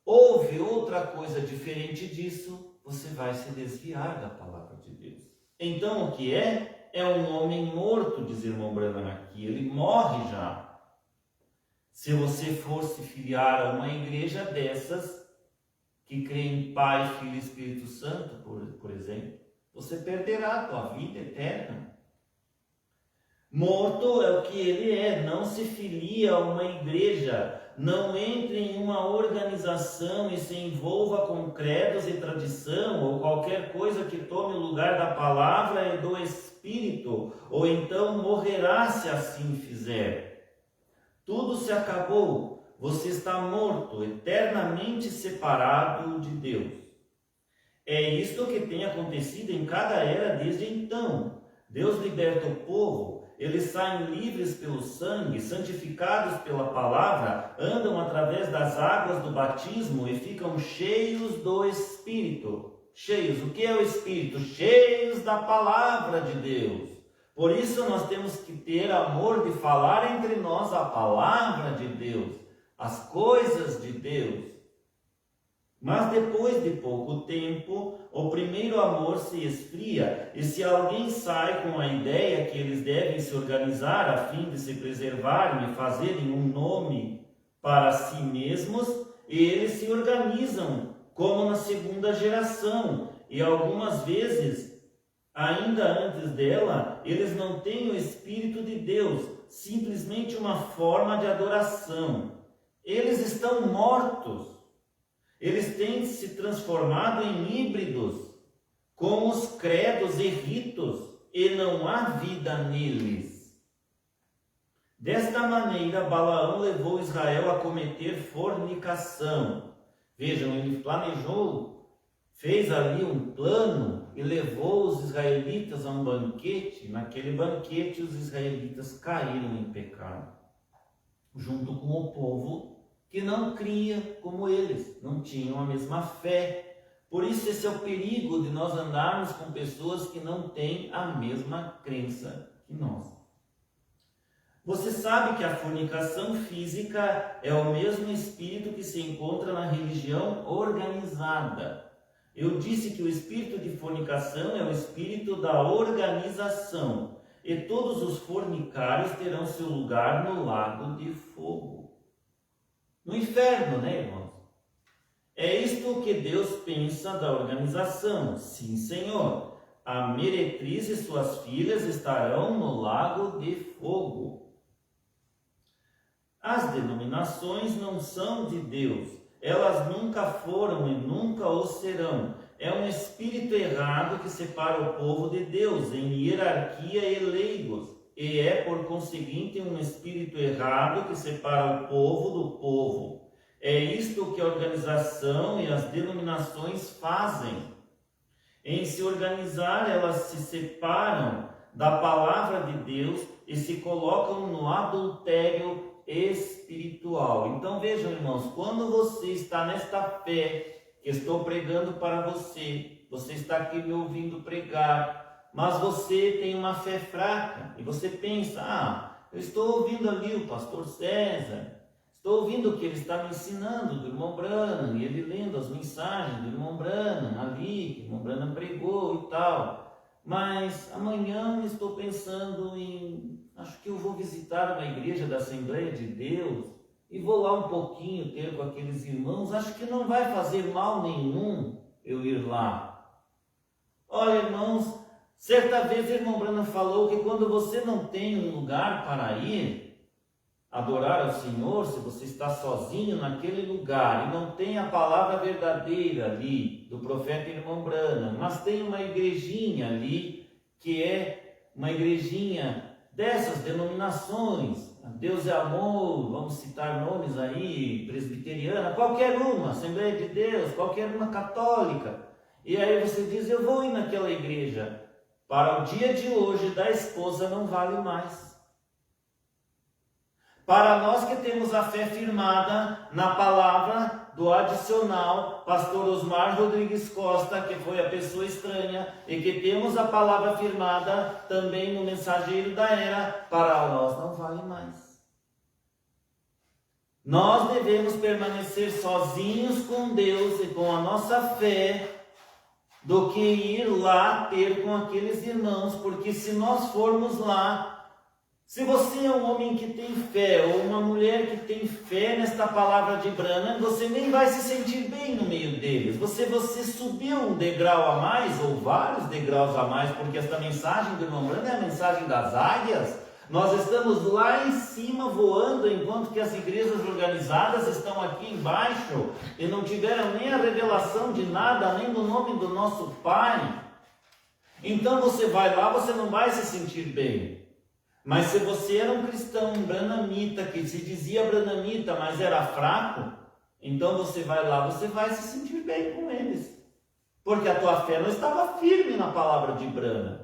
ouve outra coisa diferente disso, você vai se desviar da palavra de Deus. Então, o que é? É um homem morto, diz o irmão Branham aqui. Ele morre já. Se você for se filiar a uma igreja dessas, que crê em Pai, Filho e Espírito Santo, por exemplo, você perderá a tua vida eterna. Morto é o que ele é. Não se filia a uma igreja. Não entre em uma organização e se envolva com credos e tradição ou qualquer coisa que tome o lugar da palavra e do Espírito, ou então morrerá se assim fizer. Tudo se acabou, você está morto, eternamente separado de Deus. É isto que tem acontecido em cada era desde então. Deus liberta o povo. Eles saem livres pelo sangue, santificados pela palavra, andam através das águas do batismo e ficam cheios do Espírito. Cheios, o que é o Espírito? Cheios da palavra de Deus. Por isso nós temos que ter amor de falar entre nós a palavra de Deus, as coisas de Deus. Mas depois de pouco tempo, o primeiro amor se esfria, e se alguém sai com a ideia que eles devem se organizar a fim de se preservarem e fazerem um nome para si mesmos, eles se organizam como na segunda geração, e algumas vezes, ainda antes dela, eles não têm o Espírito de Deus, simplesmente uma forma de adoração. Eles estão mortos. Eles têm se transformado em híbridos, com os credos e ritos, e não há vida neles. Desta maneira, Balaão levou Israel a cometer fornicação. Vejam, ele planejou, fez ali um plano e levou os israelitas a um banquete. Naquele banquete, os israelitas caíram em pecado, junto com o povo que não cria como eles, não tinham a mesma fé. Por isso esse é o perigo de nós andarmos com pessoas que não têm a mesma crença que nós. Você sabe que a fornicação física é o mesmo espírito que se encontra na religião organizada. Eu disse que o espírito de fornicação é o espírito da organização. e todos os fornicários terão seu lugar no lago de fogo. No inferno, né, irmãos? É isto que Deus pensa da organização. Sim, Senhor. A meretriz e suas filhas estarão no lago de fogo. As denominações não são de Deus. Elas nunca foram e nunca o serão. É um espírito errado que separa o povo de Deus em hierarquia e leigos. E é, por conseguinte, um espírito errado que separa o povo do povo. É isto que a organização e as denominações fazem. Em se organizar, elas se separam da palavra de Deus e se colocam no adultério espiritual. Então vejam, irmãos, quando você está nesta fé que estou pregando para você, você está aqui me ouvindo pregar, mas você tem uma fé fraca e você pensa, eu estou ouvindo ali o pastor César, estou ouvindo o que ele está me ensinando do irmão Branham, e ele lendo as mensagens do irmão Branham ali, que o irmão Branham pregou e tal, mas amanhã estou pensando acho que eu vou visitar uma igreja da Assembleia de Deus e vou lá um pouquinho ter com aqueles irmãos, acho que não vai fazer mal nenhum eu ir lá. Olha, irmãos, certa vez o irmão Branham falou que quando você não tem um lugar para ir adorar ao Senhor, se você está sozinho naquele lugar e não tem a palavra verdadeira ali do profeta irmão Branham, mas tem uma igrejinha ali que é uma igrejinha dessas denominações, Deus é amor, vamos citar nomes aí, presbiteriana, qualquer uma, Assembleia de Deus, qualquer uma católica, e aí você diz, eu vou ir naquela igreja, para o dia de hoje da esposa não vale mais. Para nós que temos a fé firmada na palavra do adicional, pastor Osmar Rodrigues Costa, que foi a pessoa estranha, e que temos a palavra firmada também no mensageiro da era, para nós não vale mais. Nós devemos permanecer sozinhos com Deus e com a nossa fé, do que ir lá ter com aqueles irmãos, porque se nós formos lá, se você é um homem que tem fé, ou uma mulher que tem fé nesta palavra de Branham, você nem vai se sentir bem no meio deles. Você subiu um degrau a mais, ou vários degraus a mais, porque esta mensagem do irmão Branham é a mensagem das águias. Nós estamos lá em cima voando, enquanto que as igrejas organizadas estão aqui embaixo, e não tiveram nem a revelação de nada, nem do nome do nosso Pai. Então você vai lá, você não vai se sentir bem. Mas se você era um cristão branhamita, que se dizia branhamita, mas era fraco, então você vai lá, você vai se sentir bem com eles. Porque a tua fé não estava firme na palavra de Branham.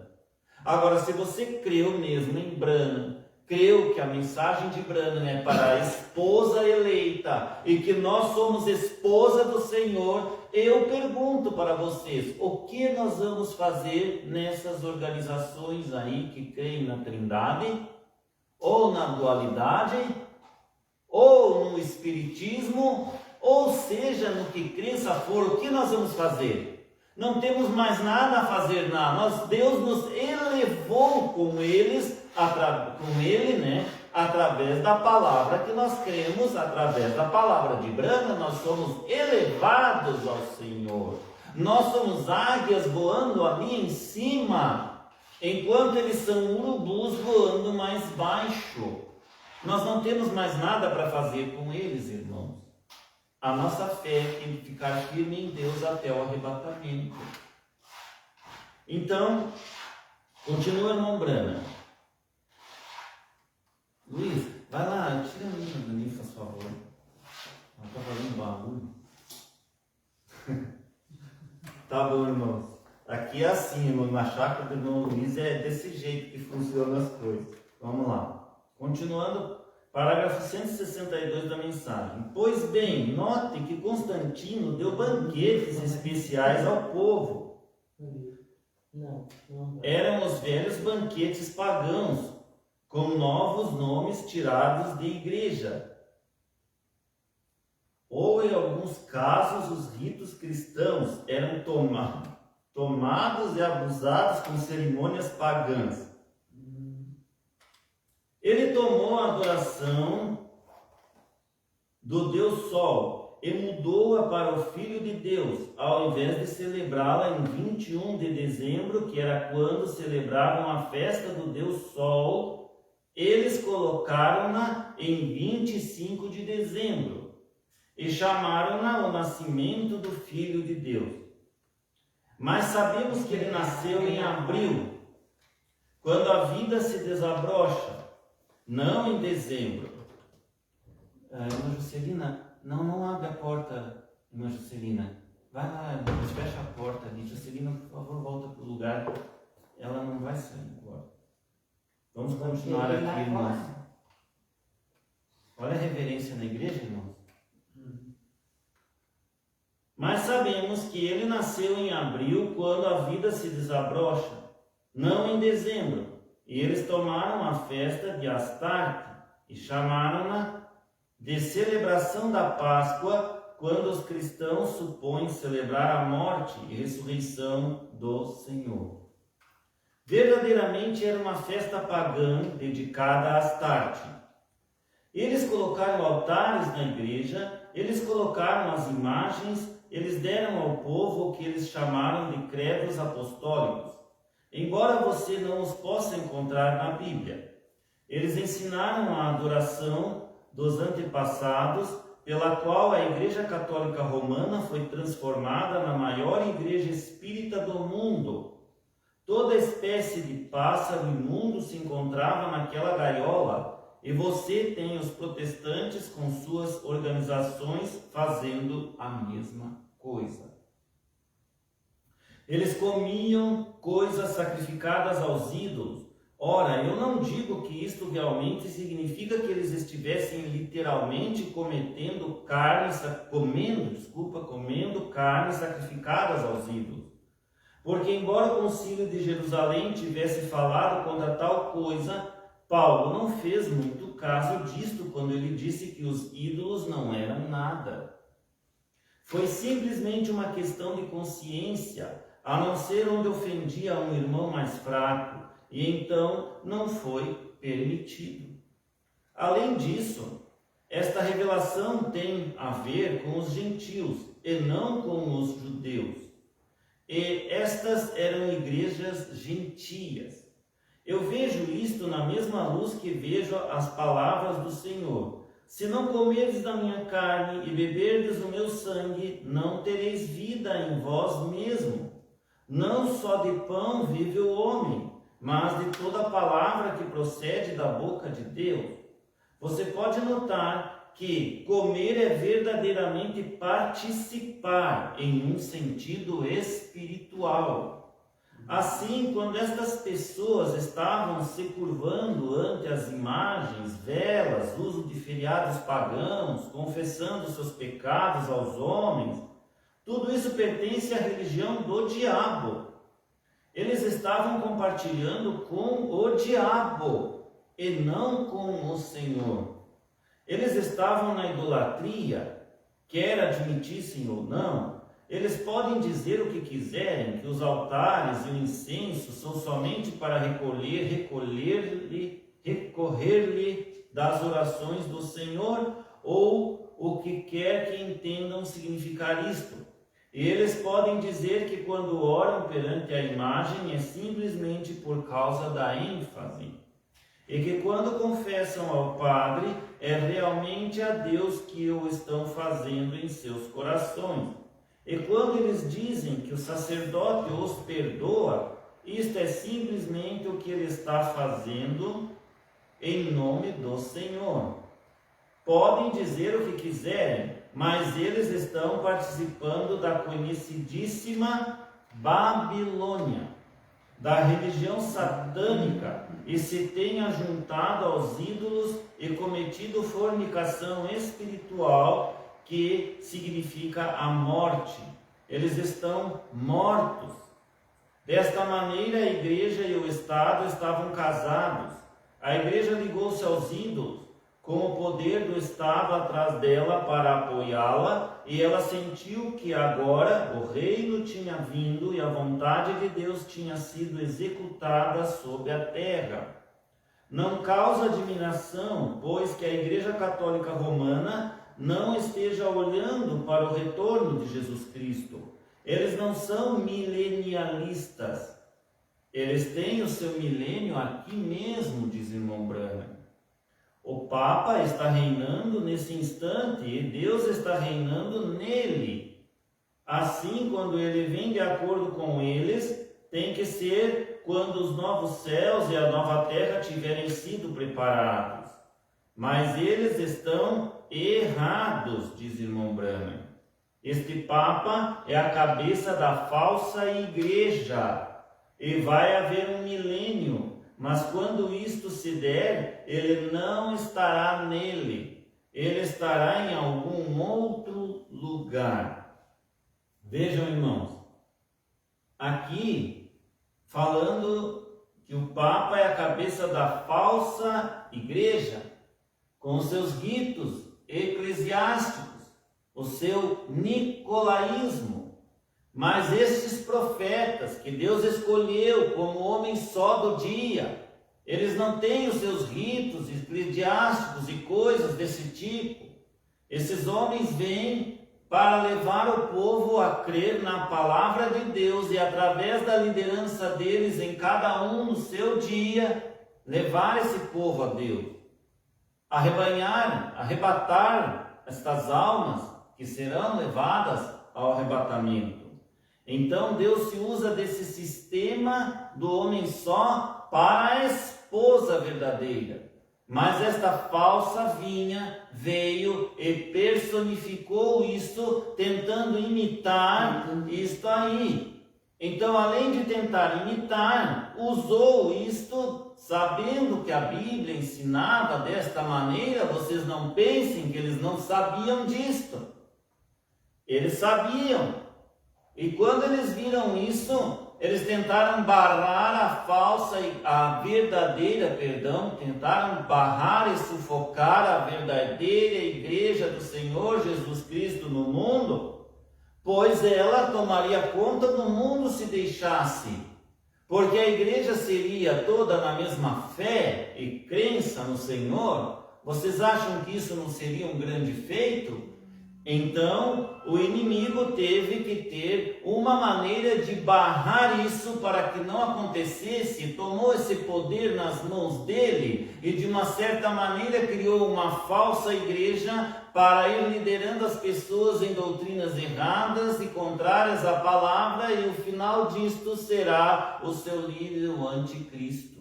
Agora, se você creu mesmo em Branham, creu que a mensagem de Branham é para a esposa eleita e que nós somos esposa do Senhor, eu pergunto para vocês, o que nós vamos fazer nessas organizações aí que creem na Trindade, ou na dualidade, ou no Espiritismo, ou seja, no que crença for, o que nós vamos fazer? Não temos mais nada a fazer, Deus nos elevou com ele, através da palavra que nós cremos, através da palavra de Branham, nós somos elevados ao Senhor. Nós somos águias voando ali em cima, enquanto eles são urubus voando mais baixo. Nós não temos mais nada para fazer com eles, irmãos. A nossa fé tem que ficar firme em Deus até o arrebatamento. Então, continua irmão Branham. Luiz, vai lá, tira a minha Dani, faz favor. Ela está fazendo barulho. Tá bom, irmãos. Aqui é assim, irmão. Na chácara do irmão Luiz é desse jeito que funcionam as coisas. Vamos lá. Continuando. Parágrafo 162 da mensagem. Pois bem, note que Constantino deu banquetes especiais ao povo. Eram os velhos banquetes pagãos, com novos nomes tirados de igreja. Ou, em alguns casos, os ritos cristãos eram tomados e abusados com cerimônias pagãs. Ele tomou a adoração do Deus Sol e mudou-a para o Filho de Deus, ao invés de celebrá-la em 21 de dezembro, que era quando celebravam a festa do Deus Sol, eles colocaram-na em 25 de dezembro e chamaram-na o nascimento do Filho de Deus. Mas sabemos que ele nasceu em abril, quando a vida se desabrocha, não em dezembro. Irmã Juscelina, não abre a porta, irmã Juscelina. Vai lá, irmã, fecha a porta ali. Juscelina, por favor, volta para o lugar. Ela não vai sair agora. Vamos continuar aqui, irmãos. Olha a reverência na igreja, irmãos. Mas sabemos que ele nasceu em abril, quando a vida se desabrocha, não em dezembro. E eles tomaram a festa de Astarte e chamaram-na de celebração da Páscoa, quando os cristãos supõem celebrar a morte e ressurreição do Senhor. Verdadeiramente era uma festa pagã dedicada a Astarte. Eles colocaram altares na igreja, eles colocaram as imagens, eles deram ao povo o que eles chamaram de credos apostólicos, embora você não os possa encontrar na Bíblia. Eles ensinaram a adoração dos antepassados, pela qual a Igreja Católica Romana foi transformada na maior igreja espírita do mundo. Toda espécie de pássaro imundo se encontrava naquela gaiola, e você tem os protestantes com suas organizações fazendo a mesma coisa. Eles comiam coisas sacrificadas aos ídolos. Ora, eu não digo que isto realmente significa que eles estivessem literalmente comendo carnes sacrificadas aos ídolos. Porque embora o Concílio de Jerusalém tivesse falado contra tal coisa, Paulo não fez muito caso disto quando ele disse que os ídolos não eram nada. Foi simplesmente uma questão de consciência, a não ser onde ofendia um irmão mais fraco, e então não foi permitido. Além disso, esta revelação tem a ver com os gentios e não com os judeus. E estas eram igrejas gentias. Eu vejo isto na mesma luz que vejo as palavras do Senhor. Se não comerdes da minha carne e beberdes do meu sangue, não tereis vida em vós mesmo. Não só de pão vive o homem, mas de toda palavra que procede da boca de Deus. Você pode notar que comer é verdadeiramente participar em um sentido espiritual. Assim, quando estas pessoas estavam se curvando ante as imagens, velas, uso de feriados pagãos, confessando seus pecados aos homens, tudo isso pertence à religião do diabo. Eles estavam compartilhando com o diabo e não com o Senhor. Eles estavam na idolatria, quer admitissem ou não. Eles podem dizer o que quiserem, que os altares e o incenso são somente para recorrer-lhe das orações do Senhor, ou o que quer que entendam significar isto. Eles podem dizer que quando oram perante a imagem é simplesmente por causa da ênfase, e que quando confessam ao Padre é realmente a Deus que o estão fazendo em seus corações. E quando eles dizem que o sacerdote os perdoa, isto é simplesmente o que ele está fazendo em nome do Senhor. Podem dizer o que quiserem, mas eles estão participando da conhecidíssima Babilônia, da religião satânica, e se têm ajuntado aos ídolos e cometido fornicação espiritual, que significa a morte. Eles estão mortos. Desta maneira, a igreja e o Estado estavam casados. A igreja ligou-se aos ídolos, com o poder do Estado atrás dela para apoiá-la, e ela sentiu que agora o reino tinha vindo e a vontade de Deus tinha sido executada sobre a terra. Não causa admiração, pois que a Igreja Católica Romana não esteja olhando para o retorno de Jesus Cristo. Eles não são milenialistas. Eles têm o seu milênio aqui mesmo, diz irmão Branham. O Papa está reinando nesse instante e Deus está reinando nele. Assim, quando ele vem de acordo com eles, tem que ser quando os novos céus e a nova terra tiverem sido preparados. Mas eles estão errados, diz irmão Branham. Este Papa é a cabeça da falsa igreja. E vai haver um milênio, mas quando isto se der, ele não estará nele. Ele estará em algum outro lugar. Vejam, irmãos, aqui falando que o Papa é a cabeça da falsa igreja, com os seus ritos eclesiásticos, o seu nicolaísmo. Mas estes profetas que Deus escolheu como homens só do dia, eles não têm os seus ritos eclesiásticos e coisas desse tipo. Esses homens vêm para levar o povo a crer na palavra de Deus e através da liderança deles em cada um no seu dia, levar esse povo a Deus. Arrebatar estas almas que serão levadas ao arrebatamento. Então Deus se usa desse sistema do homem só para a esposa verdadeira. Mas esta falsa vinha, veio e personificou isso, tentando imitar isto aí. Então, além de tentar imitar, usou isto, sabendo que a Bíblia ensinava desta maneira. Vocês não pensem que eles não sabiam disto. Eles sabiam. E quando eles viram isso, eles tentaram barrar tentaram barrar e sufocar a verdadeira igreja do Senhor Jesus Cristo no mundo, pois ela tomaria conta do mundo se deixasse, porque a igreja seria toda na mesma fé e crença no Senhor. Vocês acham que isso não seria um grande feito? Então, o inimigo teve que ter uma maneira de barrar isso para que não acontecesse. Tomou esse poder nas mãos dele e, de uma certa maneira, criou uma falsa igreja para ir liderando as pessoas em doutrinas erradas e contrárias à palavra, e o final disto será o seu líder, o anticristo.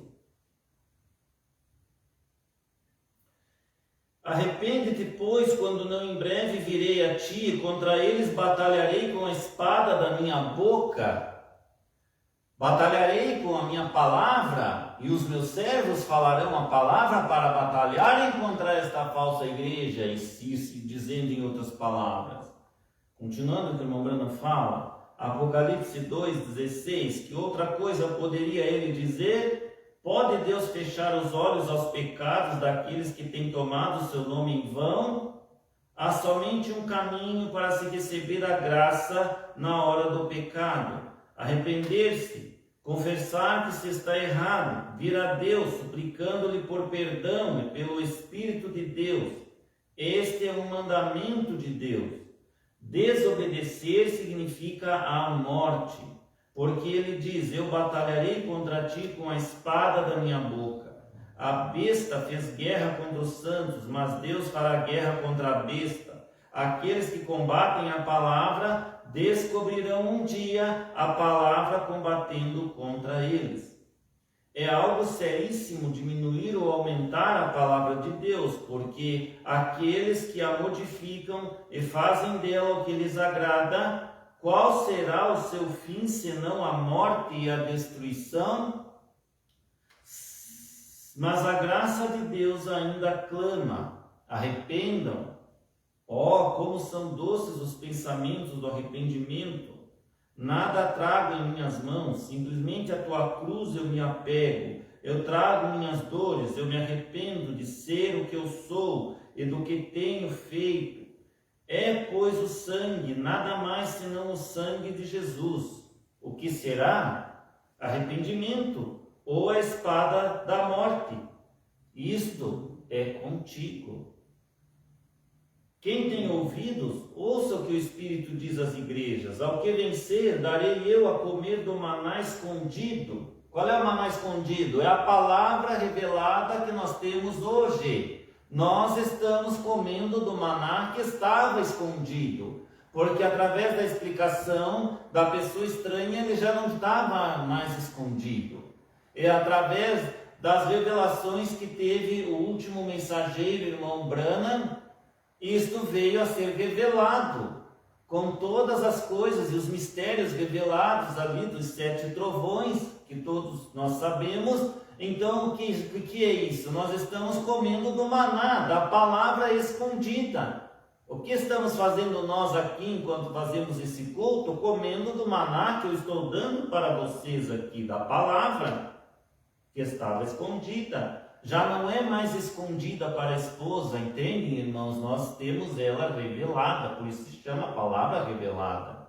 Arrepende-te, pois, quando não em breve virei a ti, e contra eles batalharei com a espada da minha boca. Batalharei com a minha palavra, e os meus servos falarão a palavra para batalharem contra esta falsa igreja, e dizendo em outras palavras. Continuando o que o irmão Branham fala, Apocalipse 2,16, que outra coisa poderia ele dizer? Pode Deus fechar os olhos aos pecados daqueles que têm tomado o seu nome em vão? Há somente um caminho para se receber a graça na hora do pecado: arrepender-se, confessar que se está errado, vir a Deus suplicando-lhe por perdão e pelo Espírito de Deus. Este é um mandamento de Deus. Desobedecer significa a morte. Porque ele diz: eu batalharei contra ti com a espada da minha boca. A besta fez guerra contra os santos, mas Deus fará guerra contra a besta. Aqueles que combatem a palavra descobrirão um dia a palavra combatendo contra eles. É algo seríssimo diminuir ou aumentar a palavra de Deus, porque aqueles que a modificam e fazem dela o que lhes agrada, qual será o seu fim, senão a morte e a destruição? Mas a graça de Deus ainda clama: arrependam. Oh, como são doces os pensamentos do arrependimento! Nada trago em minhas mãos, simplesmente a tua cruz eu me apego. Eu trago minhas dores, eu me arrependo de ser o que eu sou e do que tenho feito. É, pois, o sangue, nada mais senão o sangue de Jesus. O que será? Arrependimento ou a espada da morte. isto é contigo. Quem tem ouvidos, ouça o que o Espírito diz às igrejas. Ao que vencer, darei eu a comer do maná escondido. Qual é o maná escondido? É a palavra revelada que nós temos hoje. Nós estamos comendo do maná que estava escondido, porque através da explicação da pessoa estranha ele já não estava mais escondido. É através das revelações que teve o último mensageiro, irmão Branham, isto veio a ser revelado, com todas as coisas e os mistérios revelados ali dos 7 trovões, que todos nós sabemos. Então, o que é isso? Nós estamos comendo do maná, da palavra escondida. O que estamos fazendo nós aqui, enquanto fazemos esse culto? Comendo do maná que eu estou dando para vocês aqui, da palavra que estava escondida. Já não é mais escondida para a esposa, entendem, irmãos? Nós temos ela revelada, por isso se chama palavra revelada.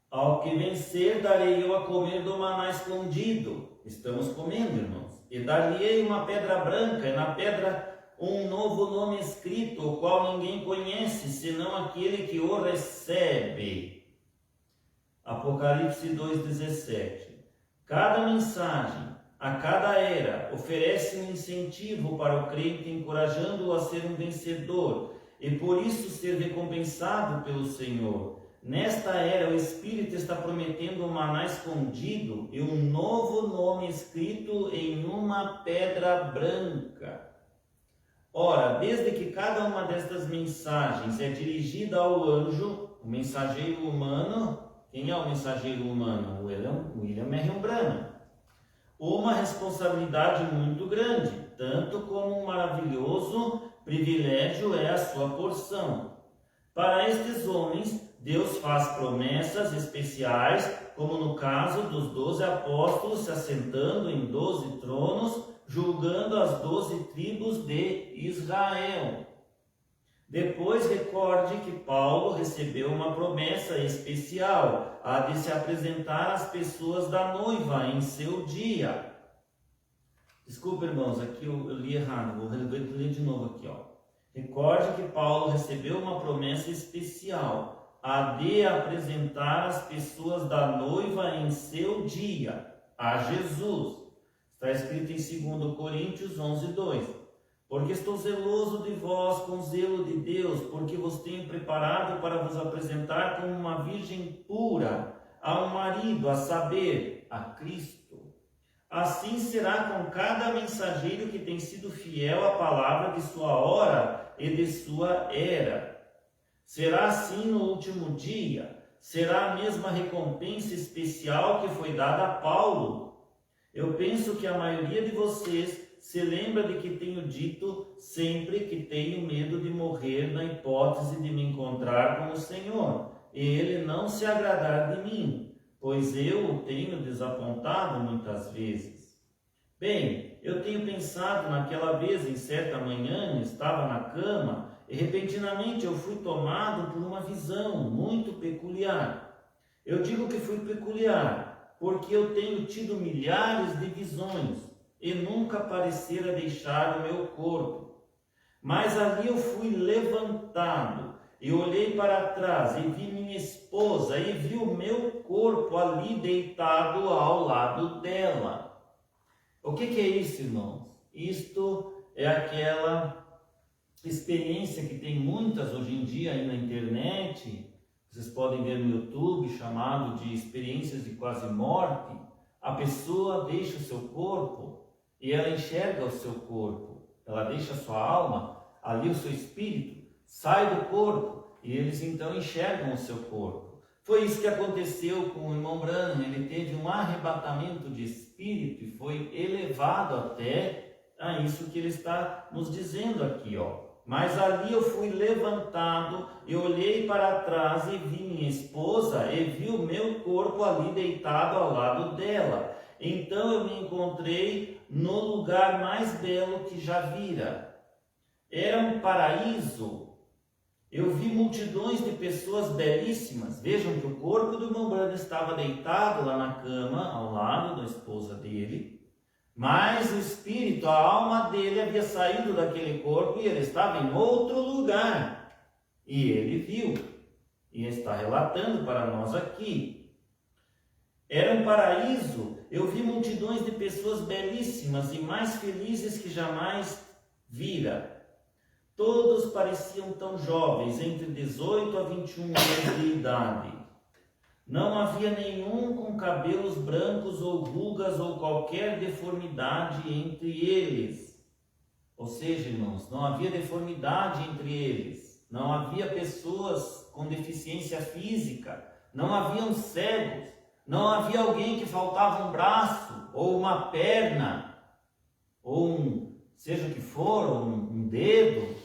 Ao que vencer, darei eu a comer do maná escondido. Estamos comendo, irmãos. E dar-lhe-ei uma pedra branca, e na pedra um novo nome escrito, o qual ninguém conhece, senão aquele que o recebe. Apocalipse 2,17. Cada mensagem, a cada era, oferece um incentivo para o crente, encorajando-o a ser um vencedor, e por isso ser recompensado pelo Senhor. Nesta era, o Espírito está prometendo um maná escondido e um novo nome escrito em uma pedra branca. Ora, desde que cada uma destas mensagens é dirigida ao anjo, o mensageiro humano, quem é o mensageiro humano? William Marion Branham. Uma responsabilidade muito grande, tanto como um maravilhoso privilégio é a sua porção. Para estes homens, Deus faz promessas especiais, como no caso dos 12 apóstolos se assentando em 12 tronos, julgando as 12 tribos de Israel. Depois recorde que Paulo recebeu uma promessa especial, a de se apresentar às pessoas da noiva em seu dia. Desculpa, irmãos, aqui eu li errado, vou ler de novo aqui, ó. Recorde que Paulo recebeu uma promessa especial, a de apresentar as pessoas da noiva em seu dia, a Jesus. Está escrito em 2 Coríntios 11:2. Porque estou zeloso de vós com zelo de Deus, porque vos tenho preparado para vos apresentar como uma virgem pura a um marido, a saber, a Cristo. Assim será com cada mensageiro que tem sido fiel à palavra de sua hora e de sua era. Será assim no último dia, será a mesma recompensa especial que foi dada a Paulo. Eu penso que a maioria de vocês se lembra de que tenho dito sempre que tenho medo de morrer na hipótese de me encontrar com o Senhor, e Ele não se agradar de mim, pois eu o tenho desapontado muitas vezes. Bem, eu tenho pensado naquela vez, em certa manhã, estava na cama, e repentinamente eu fui tomado por uma visão muito peculiar. Eu digo que fui peculiar, porque eu tenho tido milhares de visões, e nunca parecera deixar o meu corpo. Mas ali eu fui levantado, e olhei para trás, e vi minha esposa, e vi o meu corpo ali deitado ao lado dela. O que é isso, irmãos? Isto é aquela experiência que tem muitas hoje em dia aí na internet, vocês podem ver no YouTube, chamado de experiências de quase morte. A pessoa deixa o seu corpo e ela enxerga o seu corpo, ela deixa a sua alma, ali o seu espírito, sai do corpo e eles então enxergam o seu corpo. Foi isso que aconteceu com o irmão Branham, ele teve um arrebatamento de espírito e foi elevado até a isso que ele está nos dizendo aqui, ó. Mas ali eu fui levantado, eu olhei para trás e vi minha esposa e vi o meu corpo ali deitado ao lado dela. Então eu me encontrei no lugar mais belo que já vira. Era um paraíso. Eu vi multidões de pessoas belíssimas. Vejam que o corpo do irmão Branham estava deitado lá na cama, ao lado da esposa dele. Mas o espírito, a alma dele havia saído daquele corpo e ele estava em outro lugar. E ele viu, e está relatando para nós aqui. Era um paraíso. Eu vi multidões de pessoas belíssimas e mais felizes que jamais vira. Todos pareciam tão jovens, entre 18 a 21 anos de idade. Não havia nenhum com cabelos brancos ou rugas ou qualquer deformidade entre eles. Ou seja, irmãos, não havia deformidade entre eles. Não havia pessoas com deficiência física. Não haviam cegos. Não havia alguém que faltava um braço ou uma perna ou seja o que for, um dedo.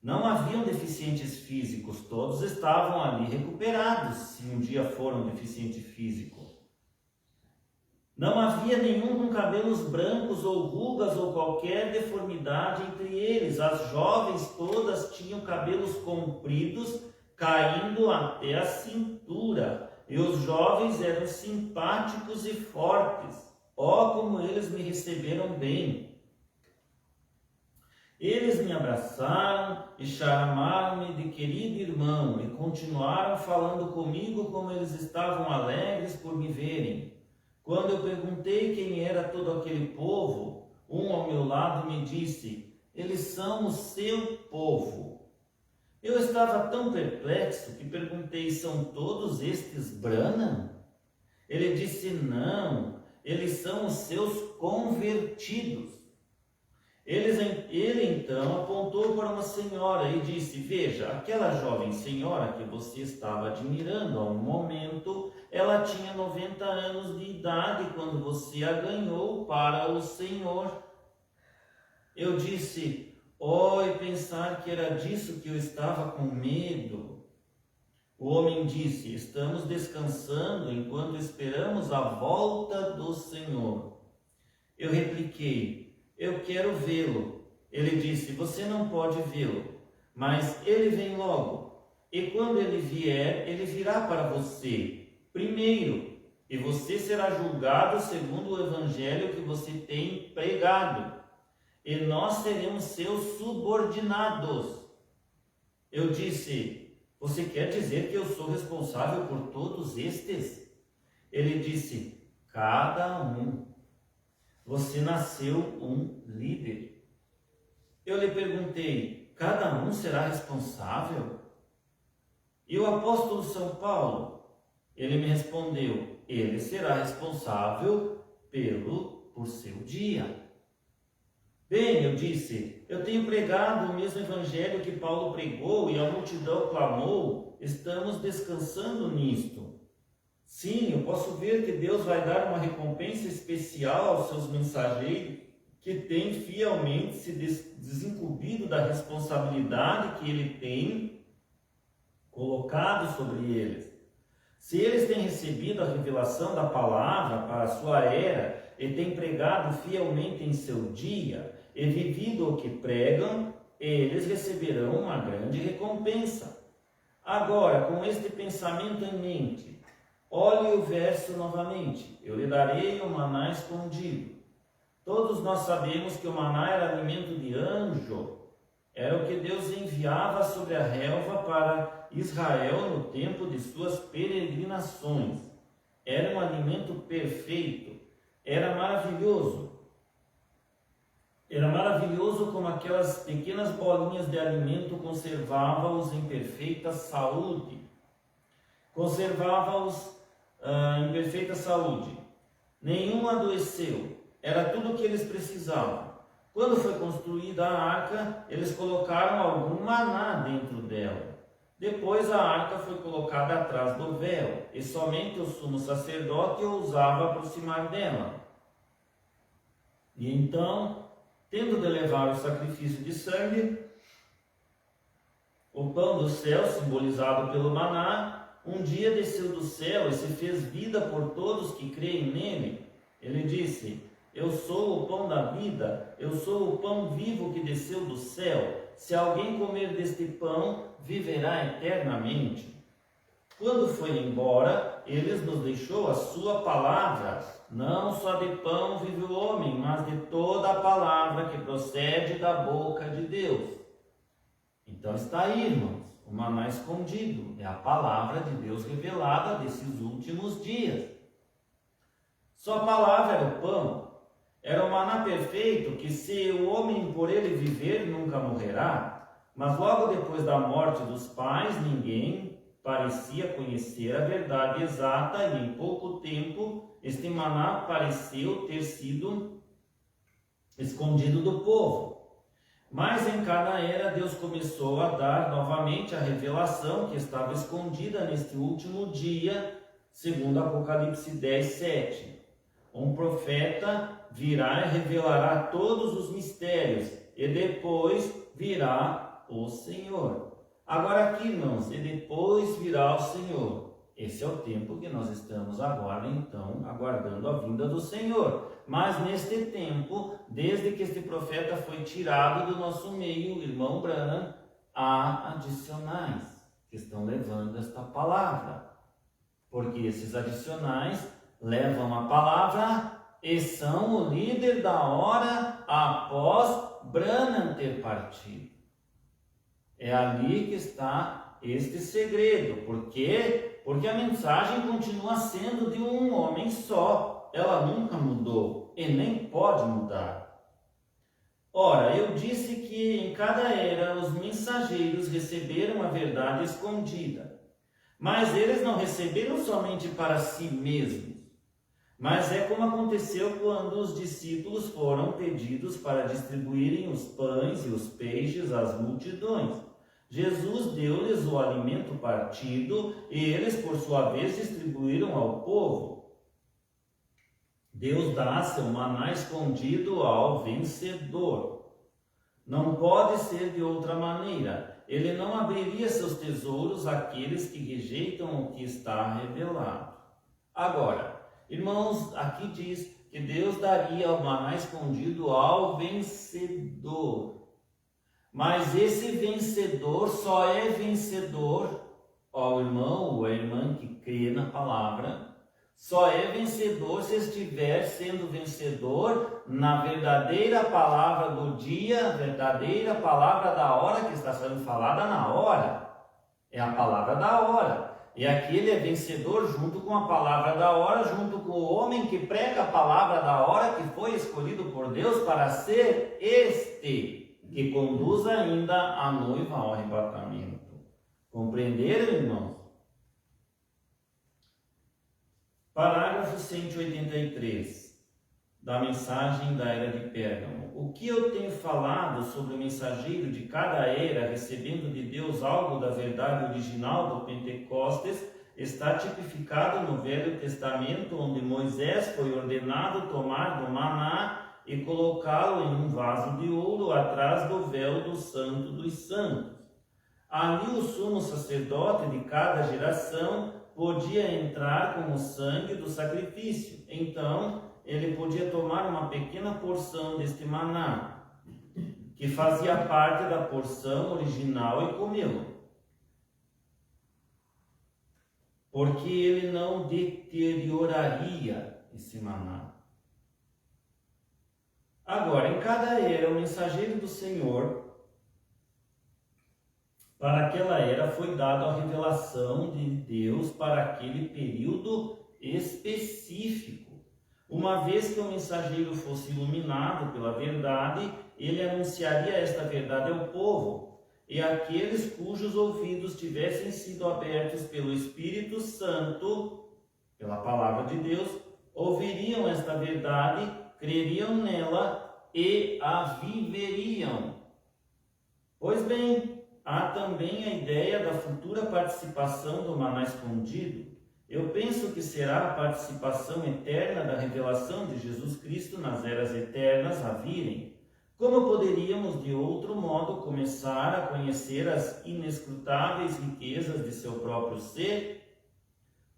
Não haviam deficientes físicos, todos estavam ali recuperados, se um dia foram deficiente físico. Não havia nenhum com cabelos brancos ou rugas ou qualquer deformidade entre eles. As jovens todas tinham cabelos compridos, caindo até a cintura. E os jovens eram simpáticos e fortes. Ó, como eles me receberam bem! Eles me abraçaram e chamaram-me de querido irmão e continuaram falando comigo como eles estavam alegres por me verem. Quando eu perguntei quem era todo aquele povo, um ao meu lado me disse: eles são o seu povo. Eu estava tão perplexo que perguntei: são todos estes Branham? Ele disse: não, eles são os seus convertidos. Ele então apontou para uma senhora e disse: veja, aquela jovem senhora que você estava admirando há um momento, ela tinha 90 anos de idade quando você a ganhou para o Senhor. Eu disse: oh, e pensar que era disso que eu estava com medo. O homem disse: estamos descansando enquanto esperamos a volta do Senhor. Eu repliquei: eu quero vê-lo. Ele disse: você não pode vê-lo, mas ele vem logo. E quando ele vier, ele virá para você primeiro, e você será julgado segundo o evangelho que você tem pregado. E nós seremos seus subordinados. Eu disse: você quer dizer que eu sou responsável por todos estes? Ele disse: cada um. Você nasceu um líder. Eu lhe perguntei: cada um será responsável? E o apóstolo São Paulo? Ele me respondeu: ele será responsável por seu dia. Bem, eu disse, eu tenho pregado o mesmo evangelho que Paulo pregou e a multidão clamou. Estamos descansando nisto. Sim, eu posso ver que Deus vai dar uma recompensa especial aos seus mensageiros que têm fielmente se desincumbido da responsabilidade que Ele tem colocado sobre eles. Se eles têm recebido a revelação da palavra para a sua era e têm pregado fielmente em seu dia e vivido o que pregam, eles receberão uma grande recompensa. Agora, com este pensamento em mente, olhe o verso novamente. Eu lhe darei o maná escondido. Todos nós sabemos que o maná era alimento de anjo. Era o que Deus enviava sobre a relva para Israel no tempo de suas peregrinações. Era um alimento perfeito. Era maravilhoso. Era maravilhoso como aquelas pequenas bolinhas de alimento conservava-os em perfeita saúde. Conservava-os em perfeita saúde. Nenhum adoeceu. Era tudo o que eles precisavam. Quando foi construída a arca, eles colocaram algum maná dentro dela. Depois a arca foi colocada atrás do véu, e somente o sumo sacerdote ousava aproximar dela. E então, tendo de levar o sacrifício de sangue, o pão do céu, simbolizado pelo maná, um dia desceu do céu e se fez vida por todos que creem nele. Ele disse: eu sou o pão da vida, eu sou o pão vivo que desceu do céu. Se alguém comer deste pão, viverá eternamente. Quando foi embora, ele nos deixou a sua palavra. Não só de pão vive o homem, mas de toda a palavra que procede da boca de Deus. Então está aí, irmãos, o maná escondido. É a palavra de Deus revelada desses últimos dias. Sua palavra era o pão. Era o maná perfeito que, se o homem por ele viver, nunca morrerá. Mas logo depois da morte dos pais, ninguém parecia conhecer a verdade exata, e em pouco tempo este maná pareceu ter sido escondido do povo. Mas em cada era Deus começou a dar novamente a revelação que estava escondida neste último dia, segundo Apocalipse 10, 7. Um profeta virá e revelará todos os mistérios, e depois virá o Senhor. Agora aqui, irmãos, e depois virá o Senhor. Esse é o tempo que nós estamos agora, então, aguardando a vinda do Senhor. Mas neste tempo, desde que este profeta foi tirado do nosso meio, irmão Branham, há adicionais que estão levando esta palavra. Porque esses adicionais levam a palavra e são o líder da hora após Branham ter partido. É ali que está este segredo. Por quê? Porque a mensagem continua sendo de um homem só. Ela nunca mudou e nem pode mudar. Ora, eu disse que em cada era os mensageiros receberam a verdade escondida. Mas eles não receberam somente para si mesmos. Mas é como aconteceu quando os discípulos foram pedidos para distribuírem os pães e os peixes às multidões. Jesus deu-lhes o alimento partido e eles, por sua vez, distribuíram ao povo. Deus dá seu maná escondido ao vencedor. Não pode ser de outra maneira. Ele não abriria seus tesouros àqueles que rejeitam o que está revelado. Agora, irmãos, aqui diz que Deus daria o maná escondido ao vencedor. Mas esse vencedor só é vencedor, ó irmão ou a irmã que crê na palavra, só é vencedor se estiver sendo vencedor na verdadeira palavra do dia, verdadeira palavra da hora que está sendo falada na hora. É a palavra da hora. E aqui ele é vencedor junto com a palavra da hora, junto com o homem que prega a palavra da hora que foi escolhido por Deus para ser este que conduz ainda a noiva ao arrebatamento. Compreenderam, irmãos? Parágrafo 183 da mensagem da era de Pérgamo. O que eu tenho falado sobre o mensageiro de cada era recebendo de Deus algo da verdade original do Pentecostes está tipificado no Velho Testamento, onde Moisés foi ordenado tomar do maná e colocá-lo em um vaso de ouro atrás do véu do Santo dos Santos. Ali o sumo sacerdote de cada geração podia entrar com o sangue do sacrifício. Então, ele podia tomar uma pequena porção deste maná, que fazia parte da porção original, e comê-lo. Porque ele não deterioraria esse maná. Agora, em cada era, o mensageiro do Senhor, para aquela era, foi dado a revelação de Deus para aquele período específico. Uma vez que o mensageiro fosse iluminado pela verdade, ele anunciaria esta verdade ao povo, e aqueles cujos ouvidos tivessem sido abertos pelo Espírito Santo, pela palavra de Deus, ouviriam esta verdade, creriam nela e a viveriam. Pois bem, há também a ideia da futura participação do maná escondido. Eu penso que será a participação eterna da revelação de Jesus Cristo nas eras eternas a virem. Como poderíamos, de outro modo, começar a conhecer as inescrutáveis riquezas de seu próprio ser?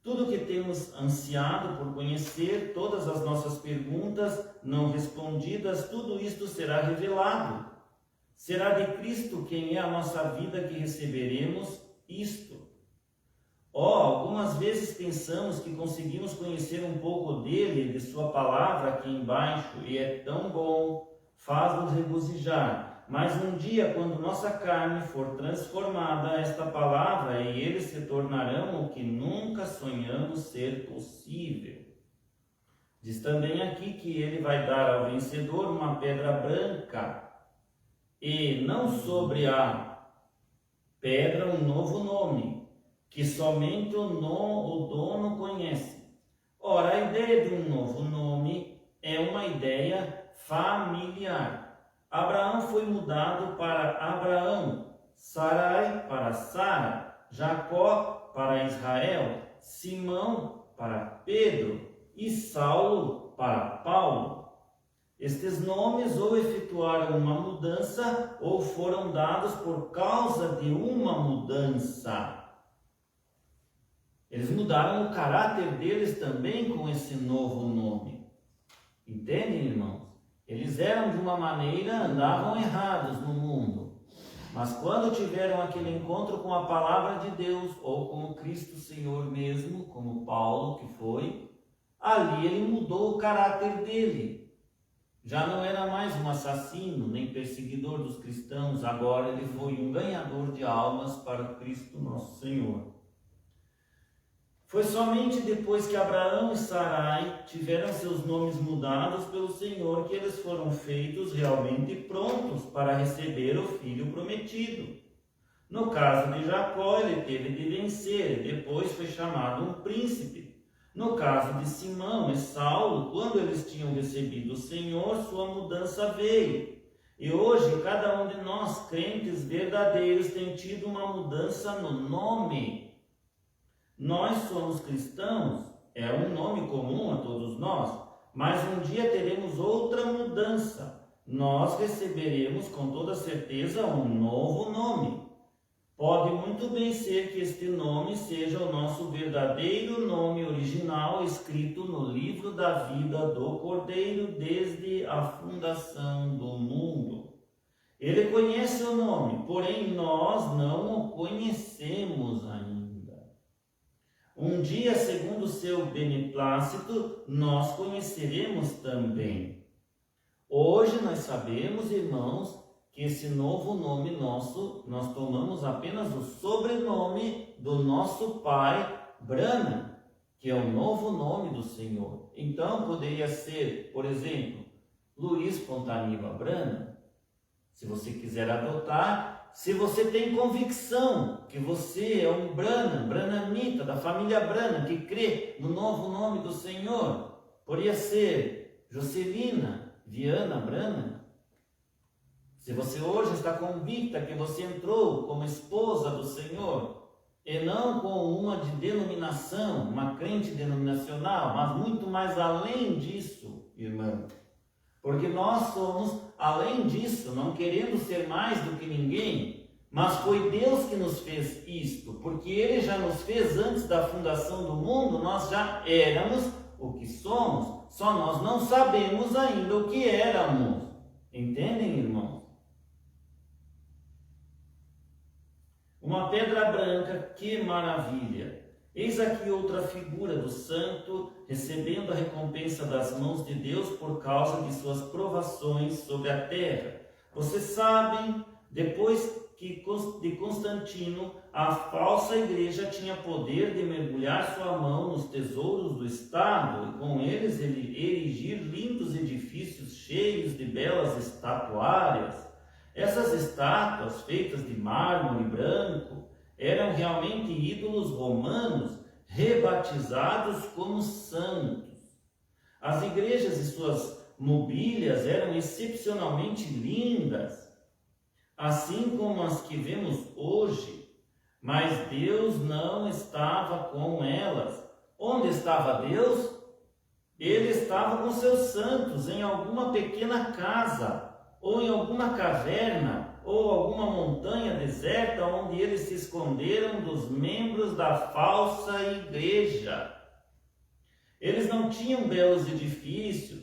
Tudo que temos ansiado por conhecer, todas as nossas perguntas não respondidas, tudo isto será revelado. Será de Cristo quem é a nossa vida que receberemos isto. Ó, vezes pensamos que conseguimos conhecer um pouco dele, de sua palavra aqui embaixo, e é tão bom, faz-nos regozijar. Mas um dia, quando nossa carne for transformada, esta palavra e eles se tornarão o que nunca sonhamos ser possível. Diz também aqui que ele vai dar ao vencedor uma pedra branca, e não sobre a pedra um novo nome, que somente o dono conhece. Ora, a ideia de um novo nome é uma ideia familiar. Abraão foi mudado para Abraão, Sarai para Sara, Jacó para Israel, Simão para Pedro e Saulo para Paulo. Estes nomes ou efetuaram uma mudança ou foram dados por causa de uma mudança. Eles mudaram o caráter deles também com esse novo nome. Entendem, irmãos? Eles eram de uma maneira, andavam errados no mundo. Mas quando tiveram aquele encontro com a palavra de Deus, ou com o Cristo Senhor mesmo, como Paulo que foi, ali ele mudou o caráter dele. Já não era mais um assassino, nem perseguidor dos cristãos, agora ele foi um ganhador de almas para o Cristo nosso Senhor. Foi somente depois que Abraão e Sarai tiveram seus nomes mudados pelo Senhor que eles foram feitos realmente prontos para receber o filho prometido. No caso de Jacó, ele teve de vencer e depois foi chamado um príncipe. No caso de Simão e Saulo, quando eles tinham recebido o Senhor, sua mudança veio. E hoje, cada um de nós, crentes verdadeiros, tem tido uma mudança no nome. Nós somos cristãos, é um nome comum a todos nós, mas um dia teremos outra mudança. Nós receberemos com toda certeza um novo nome. Pode muito bem ser que este nome seja o nosso verdadeiro nome original, escrito no livro da vida do Cordeiro desde a fundação do mundo. Ele conhece o nome, porém nós não o conhecemos ainda. Um dia, segundo o seu beneplácito, nós conheceremos também. Hoje nós sabemos, irmãos, que esse novo nome nosso, nós tomamos apenas o sobrenome do nosso pai, Branham, que é o novo nome do Senhor. Então, poderia ser, por exemplo, Luiz Fontaniva Branham. Se você quiser adotar, se você tem convicção que você é um Branham, Branhamita, da família Branham, que crê no novo nome do Senhor, poderia ser Jocelina Viana Branham. Se você hoje está convicta que você entrou como esposa do Senhor, e não com uma de denominação, uma crente denominacional, mas muito mais além disso, irmã. Porque nós somos, além disso, não querendo ser mais do que ninguém, mas foi Deus que nos fez isto, porque Ele já nos fez antes da fundação do mundo, nós já éramos o que somos, só nós não sabemos ainda o que éramos. Entendem, irmãos? Uma pedra branca, que maravilha! Eis aqui outra figura do santo, recebendo a recompensa das mãos de Deus por causa de suas provações sobre a terra. Vocês sabem, depois de Constantino, a falsa igreja tinha poder de mergulhar sua mão nos tesouros do Estado e com eles ele erigir lindos edifícios cheios de belas estatuárias. Essas estátuas, feitas de mármore branco, eram realmente ídolos romanos rebatizados como santos. As igrejas e suas mobílias eram excepcionalmente lindas, assim como as que vemos hoje, mas Deus não estava com elas. Onde estava Deus? Ele estava com seus santos em alguma pequena casa, ou em alguma caverna, ou alguma montanha deserta, onde eles se esconderam dos membros da falsa igreja. Eles não tinham belos edifícios,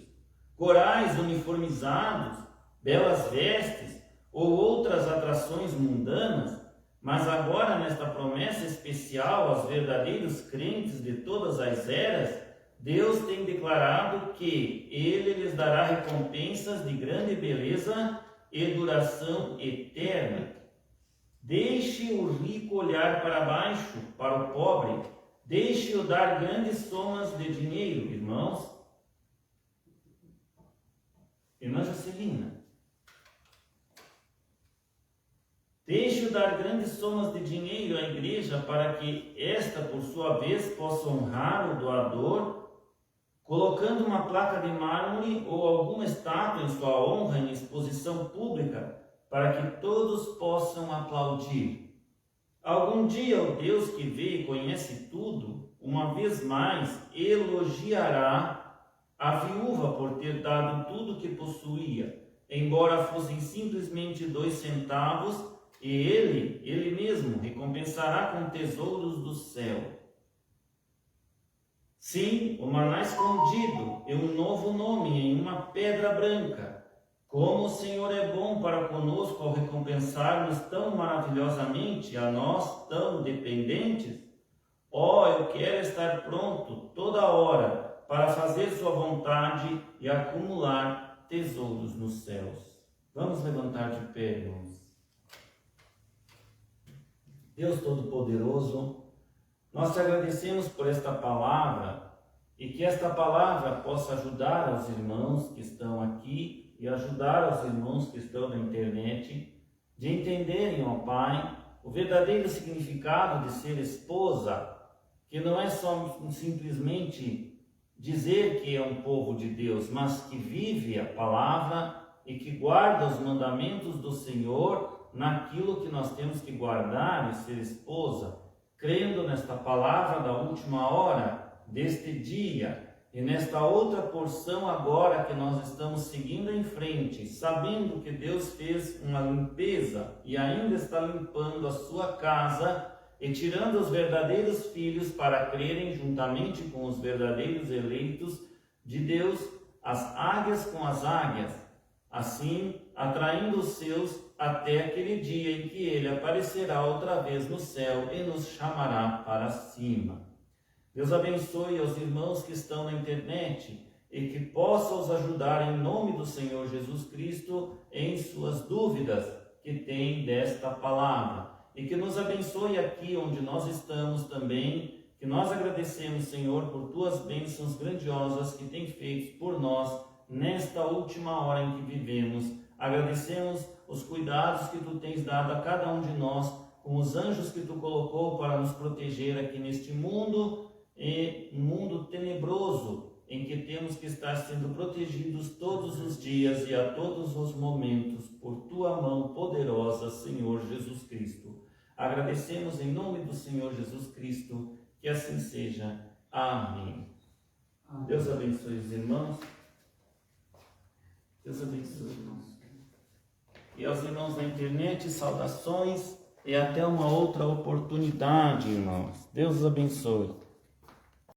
corais uniformizados, belas vestes, ou outras atrações mundanas, mas agora nesta promessa específica especial aos verdadeiros crentes de todas as eras, Deus tem declarado que Ele lhes dará recompensas de grande beleza e duração eterna. Deixe o rico olhar para baixo, para o pobre, deixe-o dar grandes somas de dinheiro, irmãos. Irmã Juscelina, deixe-o dar grandes somas de dinheiro à igreja para que esta, por sua vez, possa honrar o doador, colocando uma placa de mármore ou alguma estátua em sua honra em exposição pública, para que todos possam aplaudir. Algum dia o Deus que vê e conhece tudo, uma vez mais elogiará a viúva por ter dado tudo o que possuía, embora fossem simplesmente 2 centavos, e ele mesmo recompensará com tesouros do céu. Sim, o maná escondido é um novo nome em uma pedra branca. Como o Senhor é bom para conosco ao recompensar-nos tão maravilhosamente, a nós tão dependentes. Eu quero estar pronto toda hora para fazer sua vontade e acumular tesouros nos céus. Vamos levantar de pé, irmãos. Deus Todo-Poderoso, nós te agradecemos por esta palavra e que esta palavra possa ajudar os irmãos que estão aqui e ajudar os irmãos que estão na internet de entenderem, ó Pai, o verdadeiro significado de ser esposa, que não é só simplesmente dizer que é um povo de Deus, mas que vive a palavra e que guarda os mandamentos do Senhor naquilo que nós temos que guardar e ser esposa, crendo nesta palavra da última hora deste dia e nesta outra porção agora que nós estamos seguindo em frente, sabendo que Deus fez uma limpeza e ainda está limpando a sua casa e tirando os verdadeiros filhos para crerem juntamente com os verdadeiros eleitos de Deus, as águias com as águias, assim atraindo os seus até aquele dia em que ele aparecerá outra vez no céu e nos chamará para cima. Deus abençoe aos irmãos que estão na internet e que possa os ajudar em nome do Senhor Jesus Cristo em suas dúvidas que têm desta palavra. E que nos abençoe aqui onde nós estamos também, que nós agradecemos, Senhor, por tuas bênçãos grandiosas que tem feito por nós nesta última hora em que vivemos. Agradecemos os cuidados que tu tens dado a cada um de nós, com os anjos que tu colocou para nos proteger aqui neste mundo, e um mundo tenebroso, em que temos que estar sendo protegidos todos os dias e a todos os momentos, por tua mão poderosa, Senhor Jesus Cristo. Agradecemos em nome do Senhor Jesus Cristo, que assim seja. Amém. Deus abençoe os irmãos. Deus abençoe os irmãos. E aos irmãos da internet, saudações e até uma outra oportunidade, irmãos. Deus os abençoe.